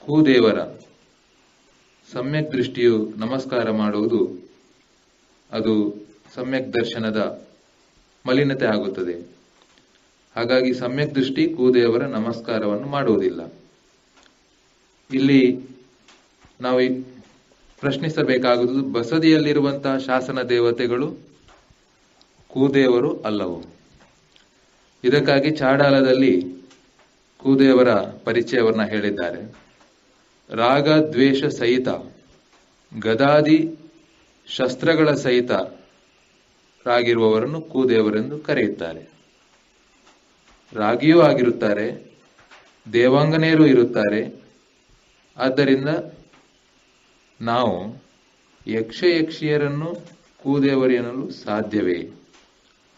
ಕೂದೇವರ ಸಮ್ಯಕ್ ದೃಷ್ಟಿಯು ನಮಸ್ಕಾರ ಮಾಡುವುದು, ಅದು ಸಮ್ಯಕ್ ದರ್ಶನದ ಮಲಿನತೆ ಆಗುತ್ತದೆ. ಹಾಗಾಗಿ ಸಮ್ಯಕ್ ದೃಷ್ಟಿ ಕೂದೇವರ ನಮಸ್ಕಾರವನ್ನು ಮಾಡುವುದಿಲ್ಲ. ಇಲ್ಲಿ ನಾವು ಪ್ರಶ್ನಿಸಬೇಕಾಗುವುದು, ಬಸದಿಯಲ್ಲಿರುವಂತಹ ಶಾಸನ ದೇವತೆಗಳು ಕೂದೇವರು ಅಲ್ಲವು. ಇದಕ್ಕಾಗಿ ಚಾಡಾಲದಲ್ಲಿ ಕೂದೇವರ ಪರಿಚಯವನ್ನ ಹೇಳಿದ್ದಾರೆ. ರಾಗ ದ್ವೇಷ ಸಹಿತ, ಗದಾದಿ ಶಸ್ತ್ರಗಳ ಸಹಿತ ರಾಗಿರುವವರನ್ನು ಕೂದೇವರೆಂದು ಕರೆಯುತ್ತಾರೆ. ರಾಗಿಯೂ ಆಗಿರುತ್ತಾರೆ, ದೇವಾಂಗನೆಯರು ಇರುತ್ತಾರೆ. ಆದ್ದರಿಂದ ನಾವು ಯಕ್ಷ ಯಕ್ಷಿಯರನ್ನು ಕೂದೇವರು ಎನ್ನಲು ಸಾಧ್ಯವೇ?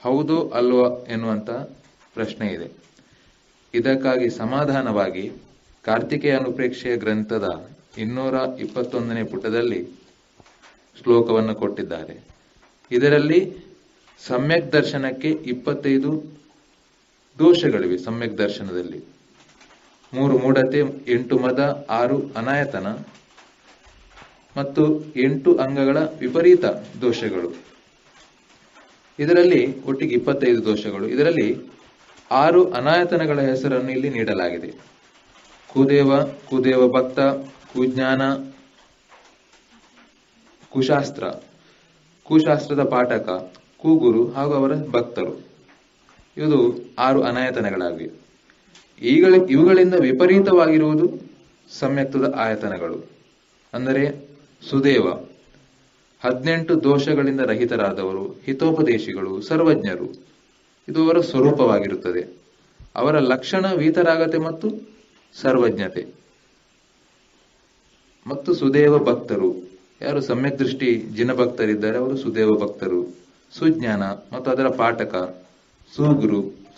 ಹೌದೋ ಅಲ್ವೋ ಎನ್ನುವಂತ ಪ್ರಶ್ನೆ ಇದೆ. ಇದಕ್ಕಾಗಿ ಸಮಾಧಾನವಾಗಿ ಕಾರ್ತಿಕೇಯ ಅನುಪ್ರೇಕ್ಷೆಯ ಗ್ರಂಥದ 221ನೇ ಪುಟದಲ್ಲಿ ಶ್ಲೋಕವನ್ನು ಕೊಟ್ಟಿದ್ದಾರೆ. ಇದರಲ್ಲಿ ಸಮ್ಯಕ್ ದರ್ಶನಕ್ಕೆ 25 ದೋಷಗಳಿವೆ. ಸಮ್ಯಕ್ ದರ್ಶನದಲ್ಲಿ 3 ಮೂಢತೆ, 8 ಮದ, 6 ಅನಾಯತನ ಮತ್ತು 8 ಅಂಗಗಳ ವಿಪರೀತ ದೋಷಗಳು. ಇದರಲ್ಲಿ ಒಟ್ಟಿಗೆ 25 ದೋಷಗಳು. ಇದರಲ್ಲಿ 6 ಅನಾಯತನಗಳ ಹೆಸರನ್ನು ಇಲ್ಲಿ ನೀಡಲಾಗಿದೆ. ಕುದೇವ, ಕುದೇವ ಭಕ್ತ, ಕುಜ್ಞಾನ, ಕುಶಾಸ್ತ್ರ, ಕುಶಾಸ್ತ್ರದ ಪಾಠಕ, ಕೂಗುರು ಹಾಗೂ ಅವರ ಭಕ್ತರು. ಇದು 6 ಅನಾಯತನಗಳಾಗಿವೆ. ಇವುಗಳಿಂದ ವಿಪರೀತವಾಗಿರುವುದು ಸಮ್ಯಕ್ತದ ಆಯತನಗಳು. ಅಂದರೆ ಸುದೇವ 18 ದೋಷಗಳಿಂದ ರಹಿತರಾದವರು, ಹಿತೋಪದೇಶಿಗಳು, ಸರ್ವಜ್ಞರು. ಇದು ಅವರ ಸ್ವರೂಪವಾಗಿರುತ್ತದೆ. ಅವರ ಲಕ್ಷಣ ವೀತರಾಗತೆ ಮತ್ತು ಸರ್ವಜ್ಞತೆ. ಮತ್ತು ಸುದೇವ ಭಕ್ತರು, ಯಾರು ಸಮ್ಯಕ್ ದೃಷ್ಟಿ ಜಿನ ಭಕ್ತರಿದ್ದಾರೆ ಅವರು ಸುದೇವ ಭಕ್ತರು. ಸುಜ್ಞಾನ ಮತ್ತು ಅದರ ಪಾಠಕ,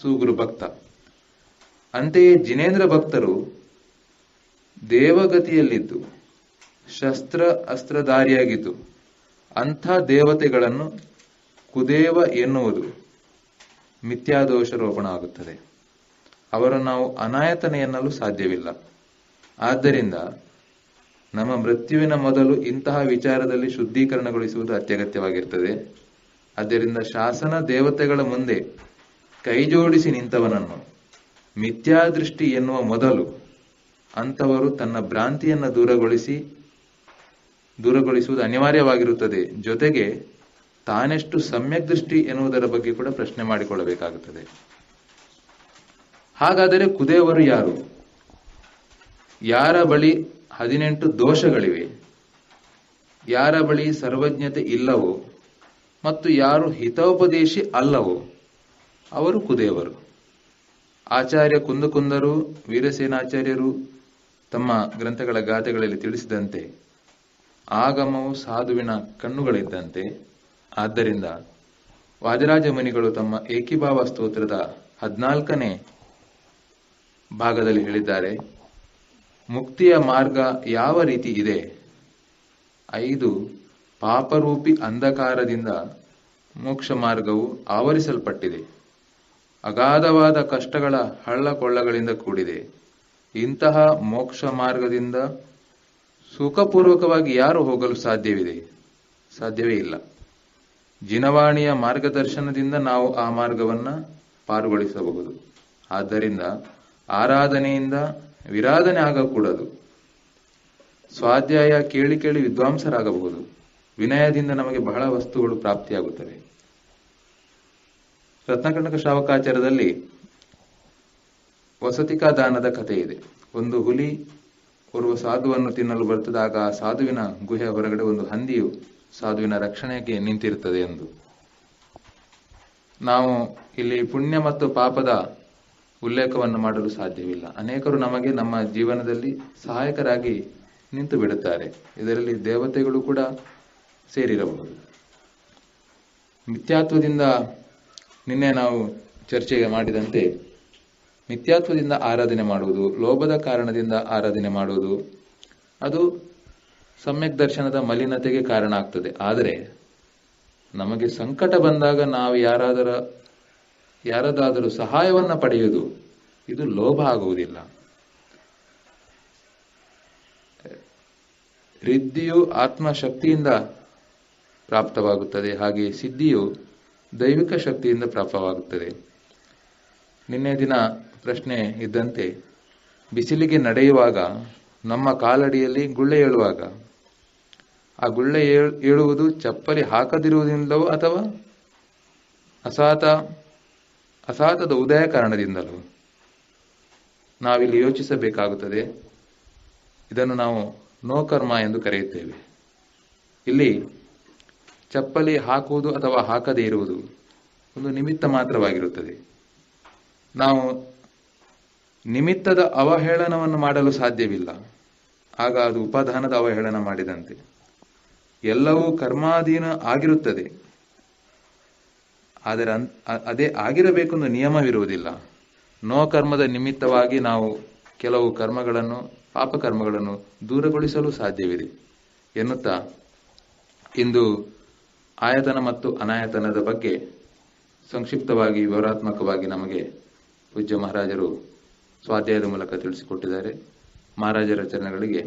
ಸೂಗುರು ಭಕ್ತ. ಅಂತೆಯೇ ಜಿನೇಂದ್ರ ಭಕ್ತರು ದೇವಗತಿಯಲ್ಲಿದ್ದು ಶಸ್ತ್ರ ಅಸ್ತ್ರಧಾರಿಯಾಗಿದ್ದು ಅಂಥ ದೇವತೆಗಳನ್ನು ಕುದೇವ ಎನ್ನುವುದು ಮಿಥ್ಯಾದೋಷಾರೋಪಣ ಆಗುತ್ತದೆ. ಅವರನ್ನು ನಾವು ಅನಾಯತನೆ ಎನ್ನಲು ಸಾಧ್ಯವಿಲ್ಲ. ಆದ್ದರಿಂದ ನಮ್ಮ ಮೃತ್ಯುವಿನ ಮೊದಲು ಇಂತಹ ವಿಚಾರದಲ್ಲಿ ಶುದ್ಧೀಕರಣಗೊಳಿಸುವುದು ಅತ್ಯಗತ್ಯವಾಗಿರ್ತದೆ. ಆದ್ದರಿಂದ ಶಾಸನ ದೇವತೆಗಳ ಮುಂದೆ ಕೈಜೋಡಿಸಿ ನಿಂತವನನ್ನು ಮಿಥ್ಯಾದೃಷ್ಟಿ ಎನ್ನುವ ಮೊದಲು ಅಂಥವರು ತನ್ನ ಭ್ರಾಂತಿಯನ್ನು ದೂರಗೊಳಿಸುವುದು ಅನಿವಾರ್ಯವಾಗಿರುತ್ತದೆ. ಜೊತೆಗೆ ತಾನೆಷ್ಟು ಸಮ್ಯಕ್ ದೃಷ್ಟಿ ಎನ್ನುವುದರ ಬಗ್ಗೆ ಕೂಡ ಪ್ರಶ್ನೆ ಮಾಡಿಕೊಳ್ಳಬೇಕಾಗುತ್ತದೆ. ಹಾಗಾದರೆ ಕುದೇವರು ಯಾರು? ಯಾರ ಬಳಿ 18 ದೋಷಗಳಿವೆ, ಯಾರ ಬಳಿ ಸರ್ವಜ್ಞತೆ ಇಲ್ಲವೋ ಮತ್ತು ಯಾರು ಹಿತೋಪದೇಶಿ ಅಲ್ಲವೋ ಅವರು ಕುದೇವರು. ಆಚಾರ್ಯ ಕುಂದಕುಂದರು, ವೀರಸೇನಾಚಾರ್ಯರು ತಮ್ಮ ಗ್ರಂಥಗಳ ಗಾಥೆಗಳಲ್ಲಿ ತಿಳಿಸಿದಂತೆ ಆಗಮವು ಸಾಧುವಿನ ಕಣ್ಣುಗಳಿದ್ದಂತೆ. ಆದ್ದರಿಂದ ವಾದಿರಾಜ ಮುನಿಗಳು ತಮ್ಮ ಏಕೀಭಾವ ಸ್ತೋತ್ರದ 14ನೇ ಭಾಗದಲ್ಲಿ ಹೇಳಿದ್ದಾರೆ, ಮುಕ್ತಿಯ ಮಾರ್ಗ ಯಾವ ರೀತಿ ಇದೆ? 5 ಪಾಪರೂಪಿ ಅಂಧಕಾರದಿಂದ ಮೋಕ್ಷ ಮಾರ್ಗವು ಆವರಿಸಲ್ಪಟ್ಟಿದೆ. ಅಗಾಧವಾದ ಕಷ್ಟಗಳ ಹಳ್ಳಕೊಳ್ಳಗಳಿಂದ ಕೂಡಿದೆ. ಇಂತಹ ಮೋಕ್ಷ ಮಾರ್ಗದಿಂದ ಸುಖಪೂರ್ವಕವಾಗಿ ಯಾರು ಹೋಗಲು ಸಾಧ್ಯವೇ ಇಲ್ಲ. ಜಿನವಾಣಿಯ ಮಾರ್ಗದರ್ಶನದಿಂದ ನಾವು ಆ ಮಾರ್ಗವನ್ನು ಪಾರುಗೊಳಿಸಬಹುದು. ಆದ್ದರಿಂದ ಆರಾಧನೆಯಿಂದ ವಿರಾಧನೆ ಆಗಕೂಡದು. ಸ್ವಾಧ್ಯಾಯ ಕೇಳಿ ಕೇಳಿ ವಿದ್ವಾಂಸರಾಗಬಹುದು. ವಿನಯದಿಂದ ನಮಗೆ ಬಹಳ ವಸ್ತುಗಳು ಪ್ರಾಪ್ತಿಯಾಗುತ್ತವೆ. ರತ್ನಕಂಟಕ ಶ್ರಾವಕಾಚಾರದಲ್ಲಿ ವಸತಿಕಾ ದಾನದ ಕಥೆ ಇದೆ. ಒಂದು ಹುಲಿ ಓರ್ವ ಸಾಧುವನ್ನು ತಿನ್ನಲು ಬರ್ತದಾಗ ಆ ಸಾಧುವಿನ ಗುಹೆಯ ಹೊರಗಡೆ ಒಂದು ಹಂದಿಯು ಸಾಧುವಿನ ರಕ್ಷಣೆಗೆ ನಿಂತಿರುತ್ತದೆ ಎಂದು. ನಾವು ಇಲ್ಲಿ ಪುಣ್ಯ ಮತ್ತು ಪಾಪದ ಉಲ್ಲೇಖವನ್ನು ಮಾಡಲು ಸಾಧ್ಯವಿಲ್ಲ. ಅನೇಕರು ನಮಗೆ ನಮ್ಮ ಜೀವನದಲ್ಲಿ ಸಹಾಯಕರಾಗಿ ನಿಂತು ಬಿಡುತ್ತಾರೆ. ಇದರಲ್ಲಿ ದೇವತೆಗಳು ಕೂಡ ಸೇರಿರಬಹುದು. ಮಿಥ್ಯಾತ್ವದಿಂದ ನಿನ್ನೆ ನಾವು ಚರ್ಚೆಗೆ ಮಾಡಿದಂತೆ ಮಿಥ್ಯಾತ್ವದಿಂದ ಆರಾಧನೆ ಮಾಡುವುದು, ಲೋಭದ ಕಾರಣದಿಂದ ಆರಾಧನೆ ಮಾಡುವುದು, ಅದು ಸಮ್ಯಕ್ ದರ್ಶನದ ಮಲಿನತೆಗೆ ಕಾರಣ ಆಗ್ತದೆ. ಆದರೆ ನಮಗೆ ಸಂಕಟ ಬಂದಾಗ ನಾವು ಯಾರದಾದರೂ ಸಹಾಯವನ್ನು ಪಡೆಯುವುದು, ಇದು ಲೋಭ ಆಗುವುದಿಲ್ಲ. ರಿದ್ಧಿಯು ಆತ್ಮಶಕ್ತಿಯಿಂದ ಪ್ರಾಪ್ತವಾಗುತ್ತದೆ, ಹಾಗೆ ಸಿದ್ಧಿಯು ದೈವಿಕ ಶಕ್ತಿಯಿಂದ ಪ್ರಾಪ್ತವಾಗುತ್ತದೆ. ನಿನ್ನೆ ದಿನ ಪ್ರಶ್ನೆ ಇದ್ದಂತೆ, ಬಿಸಿಲಿಗೆ ನಡೆಯುವಾಗ ನಮ್ಮ ಕಾಲಡಿಯಲ್ಲಿ ಗುಳ್ಳೆ ಏಳುವಾಗ ಆ ಗುಳ್ಳೆ ಏಳುವುದು ಚಪ್ಪಲಿ ಹಾಕದಿರುವುದರಿಂದಲೋ ಅಥವಾ ಅಸಾತದ ಉದಯ ಕಾರಣದಿಂದಲೋ ನಾವಿಲ್ಲಿ ಯೋಚಿಸಬೇಕಾಗುತ್ತದೆ. ಇದನ್ನು ನಾವು ನೋಕರ್ಮ ಎಂದು ಕರೆಯುತ್ತೇವೆ. ಇಲ್ಲಿ ಚಪ್ಪಲಿ ಹಾಕುವುದು ಅಥವಾ ಹಾಕದೇ ಇರುವುದು ಒಂದು ನಿಮಿತ್ತ ಮಾತ್ರವಾಗಿರುತ್ತದೆ. ನಾವು ನಿಮಿತ್ತದ ಅವಹೇಳನವನ್ನು ಮಾಡಲು ಸಾಧ್ಯವಿಲ್ಲ. ಆಗ ಅದು ಉಪಾದಾನದ ಅವಹೇಳನ ಮಾಡಿದಂತೆ. ಎಲ್ಲವೂ ಕರ್ಮಾಧೀನ ಆಗಿರುತ್ತದೆ, ಆದರೆ ಅದೇ ಆಗಿರಬೇಕೆಂದು ನಿಯಮವಿರುವುದಿಲ್ಲ. ಕರ್ಮದ ನಿಮಿತ್ತವಾಗಿ ನಾವು ಕೆಲವು ಪಾಪಕರ್ಮಗಳನ್ನು ದೂರಗೊಳಿಸಲು ಸಾಧ್ಯವಿದೆ ಎನ್ನುತ್ತಾ ಇಂದು ಆಯತನ ಮತ್ತು ಅನಾಯತನದ ಬಗ್ಗೆ ಸಂಕ್ಷಿಪ್ತವಾಗಿ ವಿವರಾತ್ಮಕವಾಗಿ ನಮಗೆ ಪೂಜ್ಯ ಮಹಾರಾಜರು ಸ್ವಾಧ್ಯಾಯದ ಮೂಲಕ ತಿಳಿಸಿಕೊಟ್ಟಿದ್ದಾರೆ. ಮಹಾರಾಜರ ಚರಣಗಳಿಗೆ